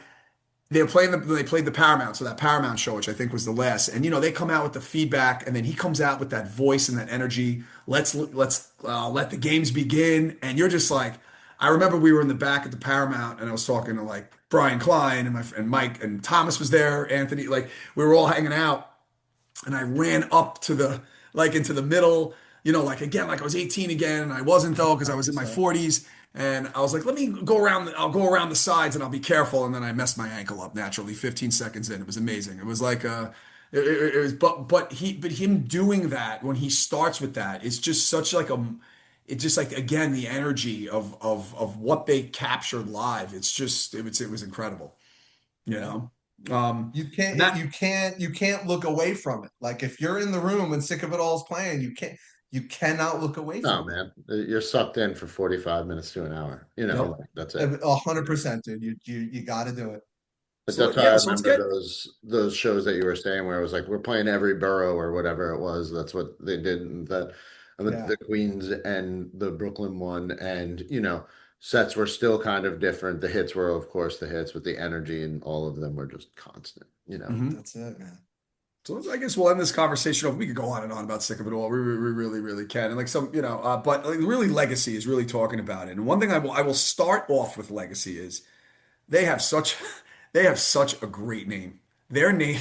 Speaker 1: they played the Paramount, so that Paramount show, which I think was the last, and they come out with the feedback, and then he comes out with that voice and that energy. Let's let the games begin, and you're just like, I remember we were in the back at the Paramount, and I was talking to like Brian Klein and my friend Mike and Thomas was there, Anthony, like we were all hanging out, and I ran up to the like into the middle, like again, like I was 18 again, and I wasn't though because I was in my 40s, and I was like, let me go around. I'll go around the sides and I'll be careful, and then I messed my ankle up naturally. 15 seconds in, it was amazing. It was like it was, but him doing that when he starts with that, it's just such like it's just like again the energy of what they captured live. It was incredible. you know. Um,
Speaker 3: You
Speaker 1: and
Speaker 3: can't,
Speaker 1: that,
Speaker 3: you can't look away from it. Like if you're in the room and Sick of It All's playing, you cannot look away
Speaker 2: No,
Speaker 3: from it.
Speaker 2: man, you're sucked in for 45 minutes to an hour.
Speaker 1: yep.
Speaker 2: Like, that's it.
Speaker 3: 100%, dude. You got to do it.
Speaker 2: But
Speaker 1: So
Speaker 2: that's how I
Speaker 1: yeah, so let's
Speaker 2: remember
Speaker 1: get.
Speaker 2: those shows that you were saying where it was like we're playing every borough or whatever it was. That's what they did in
Speaker 3: Yeah.
Speaker 2: the Queens and the Brooklyn one, and sets were still kind of different. The hits were, of course, the hits, but the energy and all of them were just constant.
Speaker 1: Mhm.
Speaker 3: That's it, man.
Speaker 1: So I guess we'll end this conversation off. We could go on and on about Sick of It All. We really, really can. And like some, but like really Legacy is really talking about it. And one thing I will start off with Legacy is they have such they have such a great name. Their name,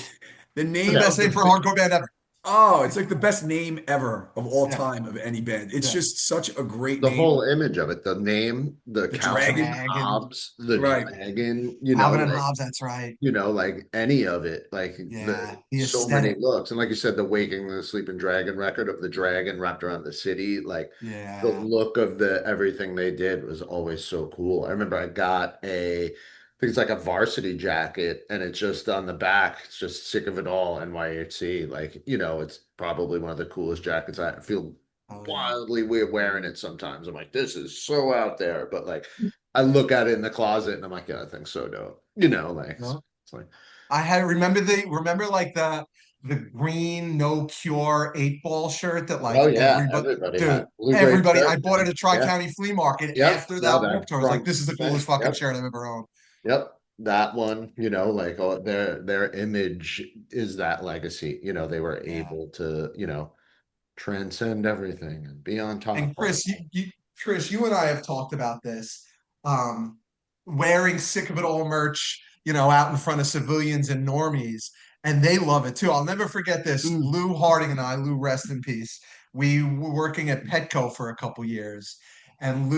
Speaker 1: the
Speaker 3: It's the
Speaker 1: name
Speaker 3: best
Speaker 1: of
Speaker 3: name for a
Speaker 1: the
Speaker 3: hardcore band ever.
Speaker 1: oh, it's like the best name ever of all
Speaker 3: Yeah.
Speaker 1: time of any band. It's
Speaker 3: Yeah.
Speaker 1: just such a great
Speaker 2: The
Speaker 1: name.
Speaker 2: whole image of it, the name, the
Speaker 1: The
Speaker 2: Calvin and
Speaker 1: Dragon,
Speaker 3: Dragon.
Speaker 2: Hobbes, the
Speaker 1: right?
Speaker 2: dragon,
Speaker 3: Alvin and Hobbes, that's right.
Speaker 2: like any of it, like
Speaker 3: Yeah.
Speaker 2: the
Speaker 3: The
Speaker 2: so many
Speaker 3: aesthetic.
Speaker 2: looks. And like you said, the Waking the Sleeping Dragon record of the dragon wrapped around the city, like the
Speaker 3: Yeah.
Speaker 2: look of the everything they did was always so cool. I remember I got I think it's like a varsity jacket, and it's just on the back, it's just Sick of It All NYHC. Like, it's probably one of the coolest jackets. I feel
Speaker 3: Oh yeah.
Speaker 2: wildly weird wearing it sometimes. I'm like, this is so out there, but like I look at it in the closet and I'm like, yeah, that thing's so dope. Like
Speaker 3: No.
Speaker 2: it's like,
Speaker 3: I had remember like the green no cure 8 ball shirt that like
Speaker 2: oh yeah,
Speaker 3: everybody,
Speaker 2: everybody had
Speaker 3: dude,
Speaker 2: blue gray
Speaker 3: everybody. I
Speaker 2: shirt,
Speaker 3: bought it
Speaker 2: man.
Speaker 3: at Tri
Speaker 2: Yeah,
Speaker 3: County Flea Market
Speaker 2: yep.
Speaker 3: after
Speaker 2: No,
Speaker 3: that
Speaker 2: that
Speaker 3: Warped Tour. I was like,
Speaker 2: front
Speaker 3: this is the
Speaker 2: thing.
Speaker 3: coolest fucking
Speaker 2: Yep,
Speaker 3: shirt I've ever owned.
Speaker 2: yep. That one, like their image is that legacy. They were
Speaker 3: Yeah.
Speaker 2: able to, transcend everything and be on top
Speaker 3: And
Speaker 2: of it.
Speaker 3: Chris, you and I have talked about this. Um, Wearing Sick of It All merch, out in front of civilians and normies, and they love it too. I'll never forget this.
Speaker 1: Mm.
Speaker 3: Lou Harding and I, Lou, rest in peace. We were working at Petco for a couple years, and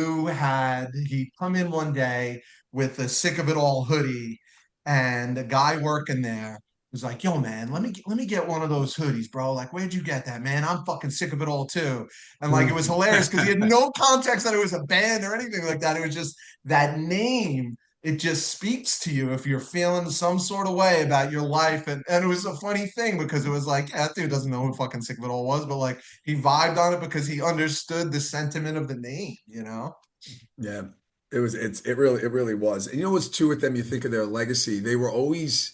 Speaker 3: he come in one day with a Sick of It All hoodie, and the guy working there was like, "Yo, man, let me get one of those hoodies, bro. Like, where'd you get that, man? I'm fucking sick of it all too." And like, it was
Speaker 1: Mm.
Speaker 3: hilarious because he had no context that it was a band or anything like that. It was just that name. It just speaks to you if you're feeling some sort of way about your life. And it was a funny thing because it was like, yeah, that dude doesn't know who fucking Sick of It All was, but like he vibed on it because he understood the sentiment of the name.
Speaker 1: Yeah, it really was. And you know what's too with them? You think of their legacy. They were always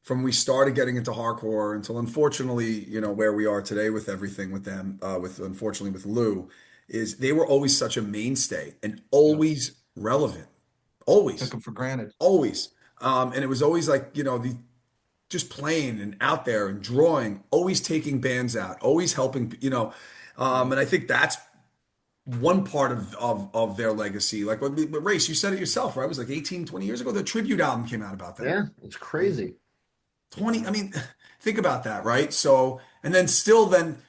Speaker 1: from we started getting into hardcore until unfortunately, where we are today with everything with them, with unfortunately with Lou, is they were always such a mainstay and
Speaker 3: Yep.
Speaker 1: always relevant.
Speaker 3: Took
Speaker 1: Always,
Speaker 3: him for granted.
Speaker 1: always. And it was always like, the just playing and out there and drawing, always taking bands out, always helping.
Speaker 3: Yep.
Speaker 1: And I think that's one part of their legacy. Like with Race, you said it yourself, right? It was like 18, 20 years ago. The tribute album came out about them.
Speaker 2: Yeah, it's
Speaker 3: Mhm.
Speaker 2: crazy.
Speaker 1: 20, I
Speaker 3: Yeah.
Speaker 1: mean, think about that, right? So, and then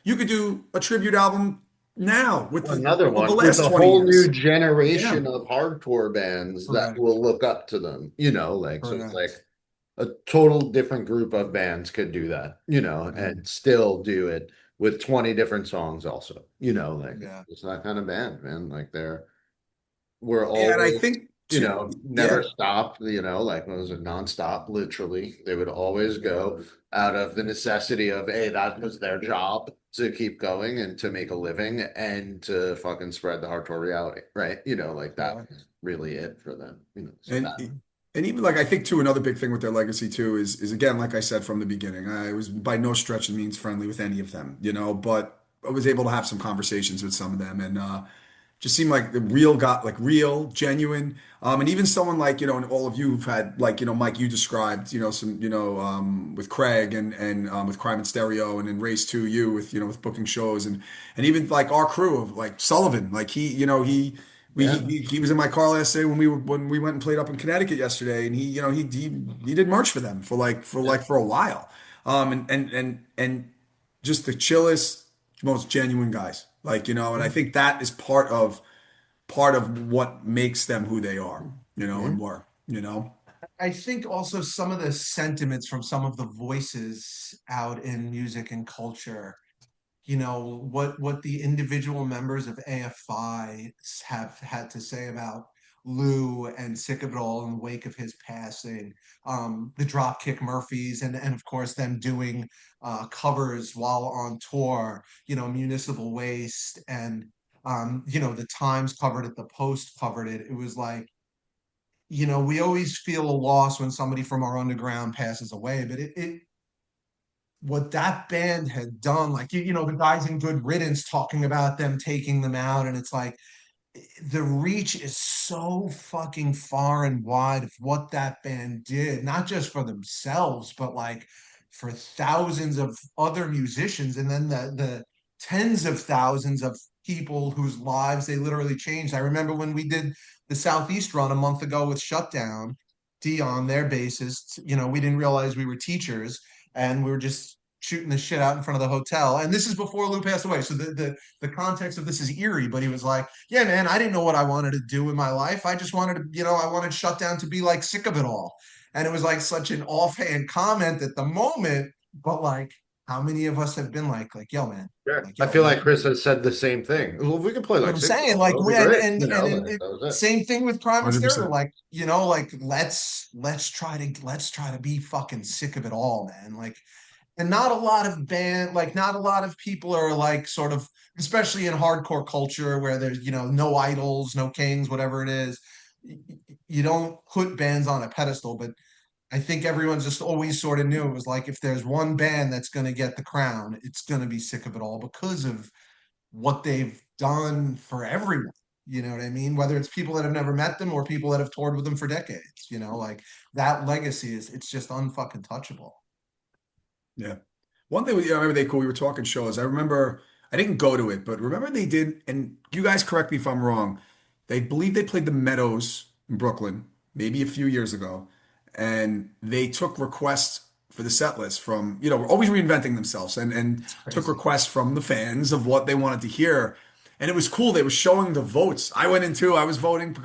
Speaker 1: you could do a tribute album now with
Speaker 2: Another
Speaker 1: the
Speaker 2: one with
Speaker 1: last
Speaker 2: a
Speaker 1: 20
Speaker 2: whole new
Speaker 1: years. Yeah.
Speaker 2: generation of hardcore bands that
Speaker 3: Correct.
Speaker 2: will look up to them, like so it's like
Speaker 3: Correct.
Speaker 2: a total different group of bands could do that,
Speaker 1: Mhm.
Speaker 2: and still do it with 20 different songs also, like
Speaker 3: Yeah.
Speaker 2: it's that kind of band, man. Like we're
Speaker 1: Yeah, and I
Speaker 2: always,
Speaker 1: think to
Speaker 2: never
Speaker 1: yeah,
Speaker 2: stopped, like when it was a nonstop, literally. They would always go out of the necessity of, hey, that was their job to keep going and to make a living and to fucking spread the hardcore reality, right? Like that
Speaker 3: Correct.
Speaker 2: was really it for them, so
Speaker 1: and
Speaker 2: that,
Speaker 1: and even like I think too another big thing with their legacy too is again like I said from the beginning, I was by no stretch of the means friendly with any of them, but I was able to have some conversations with some of them and just seemed like the real got like real, genuine. And even someone like, and all of you have had like, Mike, you described, some, with Craig and with Crime and Stereo and in Race 2, you with, with booking shows and even like our crew of like Sullivan, like
Speaker 2: yeah,
Speaker 1: he was in my car last day when we went and played up in Connecticut yesterday and he did merch for them
Speaker 2: yeah.
Speaker 1: for a while. And just the chillest, most genuine guys. Like, and I think that is part of what makes them who they are, and
Speaker 2: Mhm.
Speaker 1: were.
Speaker 3: I think also some of the sentiments from some of the voices out in music and culture, what the individual members of AFI have had to say about Lou and Sick of It All in the wake of his passing, the Dropkick Murphys, and of course them doing covers while on tour, Municipal Waste, and the Times covered it, the Post covered it. It was like, we always feel a loss when somebody from our underground passes away, but it what that band had done, like the guys in Good Riddance talking about them taking them out, and it's like the reach is so fucking far and wide of what that band did, not just for themselves, but like for thousands of other musicians, and then the tens of thousands of people whose lives they literally changed. I remember when we did the Southeast run a month ago with Shutdown, Dion, their bassist, we didn't realize we were teachers, and we were just shooting the shit out in front of the hotel. And this is before Lou passed away. So the context of this is eerie, but he was like, yeah, man, I didn't know what I wanted to do in my life. I just wanted to, I wanted Shutdown to be like Sick of It All. And it was like such an offhand comment at the moment, but like, how many of us have been yo, man,
Speaker 2: Sure.
Speaker 3: like,
Speaker 2: I
Speaker 3: yo,
Speaker 2: feel like Chris has said the same thing. Well, if we could play
Speaker 3: what
Speaker 2: like
Speaker 3: I'm
Speaker 2: six,
Speaker 3: saying,
Speaker 2: that
Speaker 3: like,
Speaker 2: would be
Speaker 3: when
Speaker 2: great.
Speaker 3: and
Speaker 2: That was it.
Speaker 3: same thing with Crime and Stereo,
Speaker 1: 100%.
Speaker 3: like, let's try to be fucking sick of it all, man. Like, and not a lot of people are like sort of, especially in hardcore culture where there's, no idols, no kings, whatever it is. You don't put bands on a pedestal, but I think everyone just always sort of knew it was like, if there's one band that's going to get the crown, it's going to be Sick of It All because of what they've done for everyone. You know what I mean? Whether it's people that have never met them or people that have toured with them for decades, like that legacy it's just unfucking touchable.
Speaker 1: Yeah. One thing I remember we were talking shows. I remember I didn't go to it, but remember they did, and you guys correct me if I'm wrong. They believe they played the Meadows in Brooklyn maybe a few years ago, and they took requests for the set list from, always reinventing themselves and
Speaker 3: It's
Speaker 1: took
Speaker 3: crazy.
Speaker 1: requests from the fans of what they wanted to hear. And it was cool. They were showing the votes. I went in too. I was voting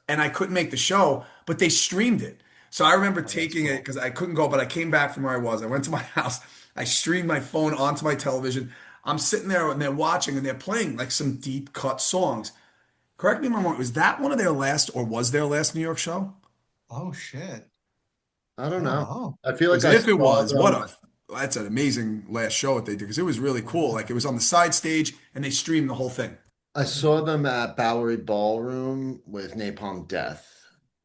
Speaker 1: and I couldn't make the show, but they streamed it. So I remember
Speaker 3: Oh, that's
Speaker 1: taking it
Speaker 3: cool.
Speaker 1: because I couldn't go, but I came back from where I was. I went to my house. I streamed my phone onto my television. I'm sitting there and they're watching and they're playing like some deep cut songs. Correct me if I'm wrong. Was that one of their last or was their last New York show?
Speaker 3: Oh shit.
Speaker 2: I
Speaker 3: I
Speaker 2: don't
Speaker 3: don't
Speaker 2: know.
Speaker 3: know.
Speaker 2: I feel like
Speaker 1: Because
Speaker 2: I
Speaker 1: if it
Speaker 2: saw
Speaker 1: was, what
Speaker 2: them.
Speaker 1: a that's an amazing last show that they did because it was really cool.
Speaker 3: Yeah.
Speaker 1: Like it was on the side stage and they streamed the whole thing.
Speaker 2: I saw them at Bowery Ballroom with Napalm Death.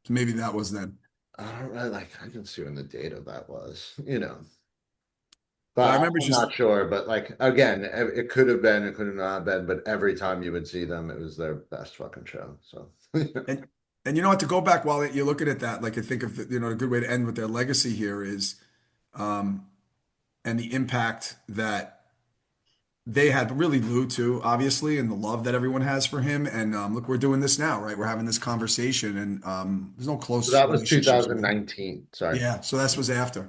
Speaker 1: So maybe that was then.
Speaker 2: I don't really like. I can see when the date of that was,
Speaker 1: But I
Speaker 2: But
Speaker 1: remember
Speaker 2: I'm
Speaker 1: just
Speaker 2: not sure. But like again, it could have been, it could have not been. But every time you would see them, it was their best fucking show. So
Speaker 1: and and you know what, to go back while you're looking at that, like I think of a good way to end with their legacy here is um and the impact that they had, but really Lou too, obviously, and the love that everyone has for him. And look, we're doing this now, right? We're having this conversation, and there's no close
Speaker 2: that was
Speaker 1: relationships with him.
Speaker 2: 2019. Sorry.
Speaker 1: Yeah, so this was after.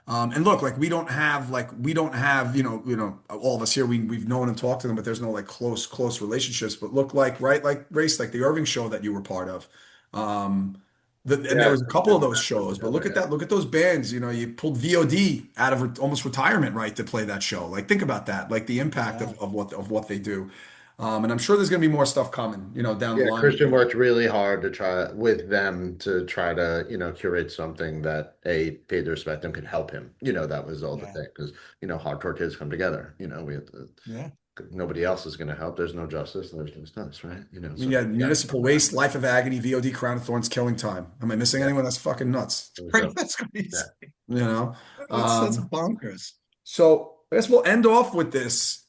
Speaker 1: And look, like we don't have, all of us here, we've known and talked to them, but there's no like close relationships. But look like, right, like race, like the Irving show that you were part of. Um, and there
Speaker 2: Yeah,
Speaker 1: was a couple of
Speaker 2: good
Speaker 1: those
Speaker 2: match with
Speaker 1: shows,
Speaker 2: each
Speaker 1: but look
Speaker 2: other.
Speaker 1: at
Speaker 2: Yeah.
Speaker 1: that, look at those bands, you pulled VOD out of almost retirement, right, to play that show. Like think about that, like the impact
Speaker 3: Yeah.
Speaker 1: of what they do. And I'm sure there's gonna be more stuff coming, down the
Speaker 2: Yeah,
Speaker 1: line with
Speaker 2: Christian
Speaker 1: them.
Speaker 2: worked really hard to try with them to try to, curate something that paid the respect and could help him. That was all the
Speaker 3: Yeah.
Speaker 2: thing because, hardcore kids come together. We have to,
Speaker 3: Yeah.
Speaker 2: nobody else is going to help. There's no justice. There's just us, right?
Speaker 1: I mean,
Speaker 2: So
Speaker 1: yeah,
Speaker 2: you got to come
Speaker 1: Municipal
Speaker 2: back.
Speaker 1: Waste, Life of Agony, VOD, Crown of Thorns, Killing Time. Am I missing
Speaker 2: Yeah,
Speaker 1: anyone? That's fucking nuts.
Speaker 2: it was
Speaker 3: Pretty
Speaker 2: dope.
Speaker 3: that's crazy.
Speaker 2: Yeah.
Speaker 1: You know.
Speaker 3: That's
Speaker 1: Um,
Speaker 3: bonkers.
Speaker 1: so I guess we'll end off with this.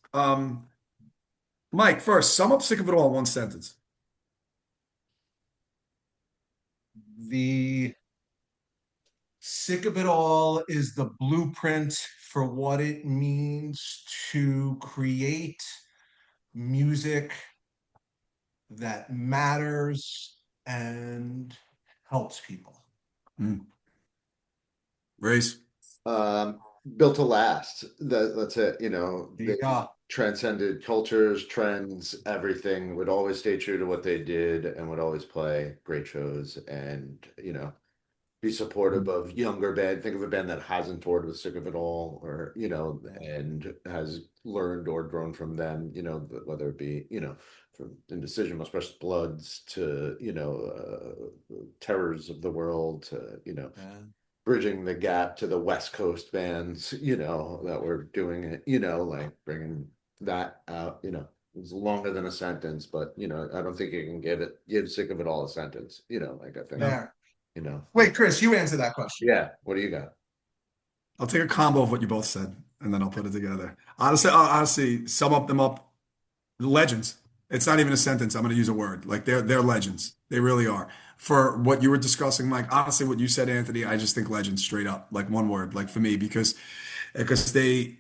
Speaker 1: Mike, first, sum up Sick of It All in one sentence.
Speaker 3: The Sick of It All is the blueprint for what it means to create music that matters and helps people.
Speaker 1: Hmm. Race.
Speaker 2: Um, Built to last. That's it.
Speaker 3: There you
Speaker 2: They
Speaker 3: go.
Speaker 2: transcended cultures, trends, everything. Would always stay true to what they did and would always play great shows and be supportive of younger band. Think of a band that hasn't toured with Sick of It All, or
Speaker 3: Yeah.
Speaker 2: and has learned or grown from them, whether it be, from Indecision, Most Precious Bloods to, Terrors of the World to,
Speaker 3: Yeah.
Speaker 2: bridging the gap to the West Coast bands, that were doing it, like bringing that out, it's longer than a sentence, but I don't think you can give Sick of It All a sentence, like I think,
Speaker 1: No,
Speaker 3: There.
Speaker 2: like,
Speaker 3: Wait, Chris, you answer that question.
Speaker 2: yeah, what do you got?
Speaker 1: I'll take a combo of what you both said and then I'll put it together. Honestly, sum up them up. The legends. It's not even a sentence. I'm going to use a word. Like they're legends. They really are. For what you were discussing, Mike, honestly, what you said, Anthony, I just think legends straight up, like one word, like for me, because they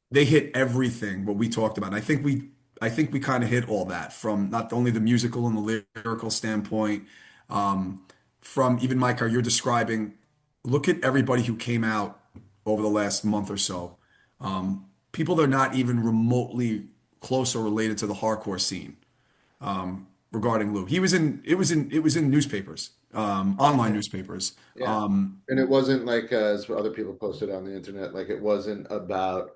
Speaker 1: hit everything what we talked about. I think we kind of hit all that from not only the musical and the lyrical standpoint, um, from even Mike, how you're describing. Look at everybody who came out over the last month or so. People that are not even remotely close or related to the hardcore scene. Regarding Lou, it was in newspapers, online
Speaker 3: Yeah.
Speaker 1: newspapers.
Speaker 2: Yeah. And it wasn't like as other people posted on the internet, like it wasn't about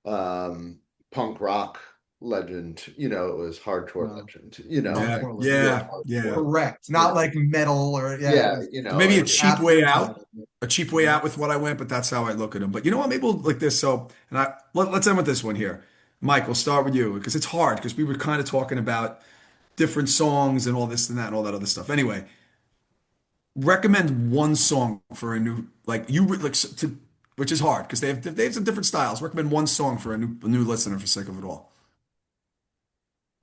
Speaker 2: um punk rock legend, it was hardcore
Speaker 3: No.
Speaker 2: legend,
Speaker 1: Yeah,
Speaker 3: Hardcore legend.
Speaker 2: real
Speaker 1: yeah,
Speaker 2: hardcore,
Speaker 1: yeah.
Speaker 3: Correct.
Speaker 2: you
Speaker 3: Not
Speaker 2: know.
Speaker 3: like metal or yeah,
Speaker 2: Yeah,
Speaker 1: So maybe
Speaker 3: it
Speaker 1: a
Speaker 3: was
Speaker 1: cheap
Speaker 3: after
Speaker 1: way
Speaker 3: its
Speaker 1: out,
Speaker 3: time.
Speaker 1: a cheap way
Speaker 3: Mhm.
Speaker 1: out with what I went, but that's how I look at them. But you know what? Maybe we'll like this. So, and let's end with this one here. Mike, we'll start with you because it's hard because we were kind of talking about different songs and all this and that and all that other stuff. Anyway, recommend one song for a new like you like to which is hard because they have some different styles. Recommend one song for a new listener for sake of it all.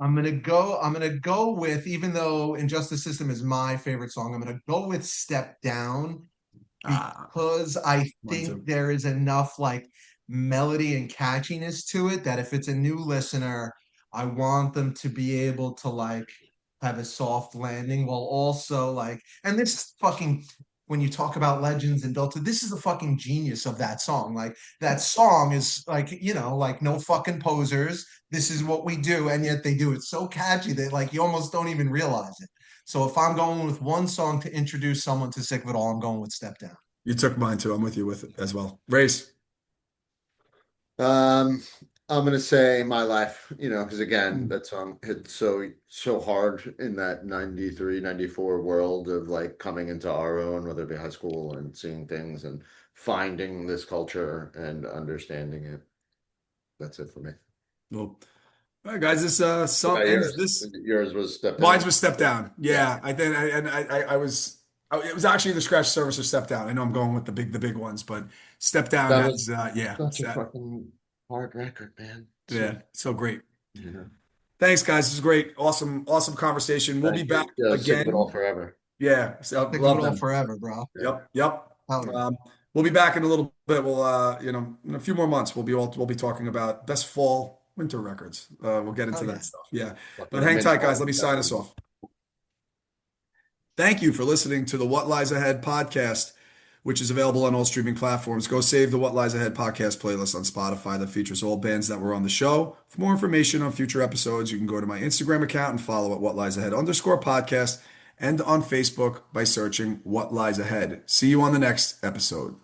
Speaker 3: I'm gonna go with, even though Injustice System is my favorite song, I'm gonna go with Step Down
Speaker 1: Ah,
Speaker 3: because I
Speaker 1: mine
Speaker 3: think
Speaker 1: too.
Speaker 3: there is enough like melody and catchiness to it that if it's a new listener, I want them to be able to like have a soft landing while also like, and this is fucking, when you talk about legends and Delta, this is the fucking genius of that song. Like that song is like, like no fucking posers. This is what we do. And yet they do it so catchy that like you almost don't even realize it. So if I'm going with one song to introduce someone to Sick of It All, I'm going with Step Down.
Speaker 1: You took mine too. I'm with you with it as well. Race.
Speaker 2: Um, I'm gonna say My Life, because again, that song hit so hard in that 93, 94 world of like coming into our own, whether it be high school and seeing things and finding this culture and understanding it. That's it for me.
Speaker 1: Well, all right, guys. This
Speaker 2: What
Speaker 1: some
Speaker 2: about
Speaker 1: ends
Speaker 2: yours?
Speaker 1: this.
Speaker 2: Yours was Step
Speaker 1: Mine's
Speaker 2: Down.
Speaker 1: was Step Down.
Speaker 2: Yeah.
Speaker 1: Yeah, I think, and I was. It was actually the Scratch Service or Step Down. I know I'm going with the big ones, but Step Down
Speaker 2: That was
Speaker 1: has yeah,
Speaker 2: such
Speaker 1: it's
Speaker 2: a
Speaker 1: that
Speaker 2: fucking hard record, man. So,
Speaker 1: yeah, so great.
Speaker 2: you know.
Speaker 1: Thanks, guys. This is great. Awesome conversation. We'll be
Speaker 2: Thank
Speaker 1: back
Speaker 2: you. Yeah, sick of it all
Speaker 1: again.
Speaker 2: forever.
Speaker 1: Yeah, so
Speaker 3: Think of it
Speaker 1: love
Speaker 3: all
Speaker 1: them.
Speaker 3: forever, bro.
Speaker 2: Yeah.
Speaker 1: Yep.
Speaker 3: Hell yeah.
Speaker 1: We'll be back in a little bit. We'll in a few more months we'll be talking about best fall winter records. We'll get into
Speaker 3: Hell
Speaker 1: that
Speaker 3: yeah.
Speaker 1: stuff. Yeah. But
Speaker 2: Fucking
Speaker 1: hang tight, guys.
Speaker 2: Midnight.
Speaker 1: Let me sign us
Speaker 2: Definitely.
Speaker 1: off. Thank you for listening to the What Lies Ahead podcast, which is available on all streaming platforms. Go save the What Lies Ahead podcast playlist on Spotify that features all bands that were on the show. For more information on future episodes, you can go to my Instagram account and follow at What Lies Ahead _podcast and on Facebook by searching What Lies Ahead. See you on the next episode.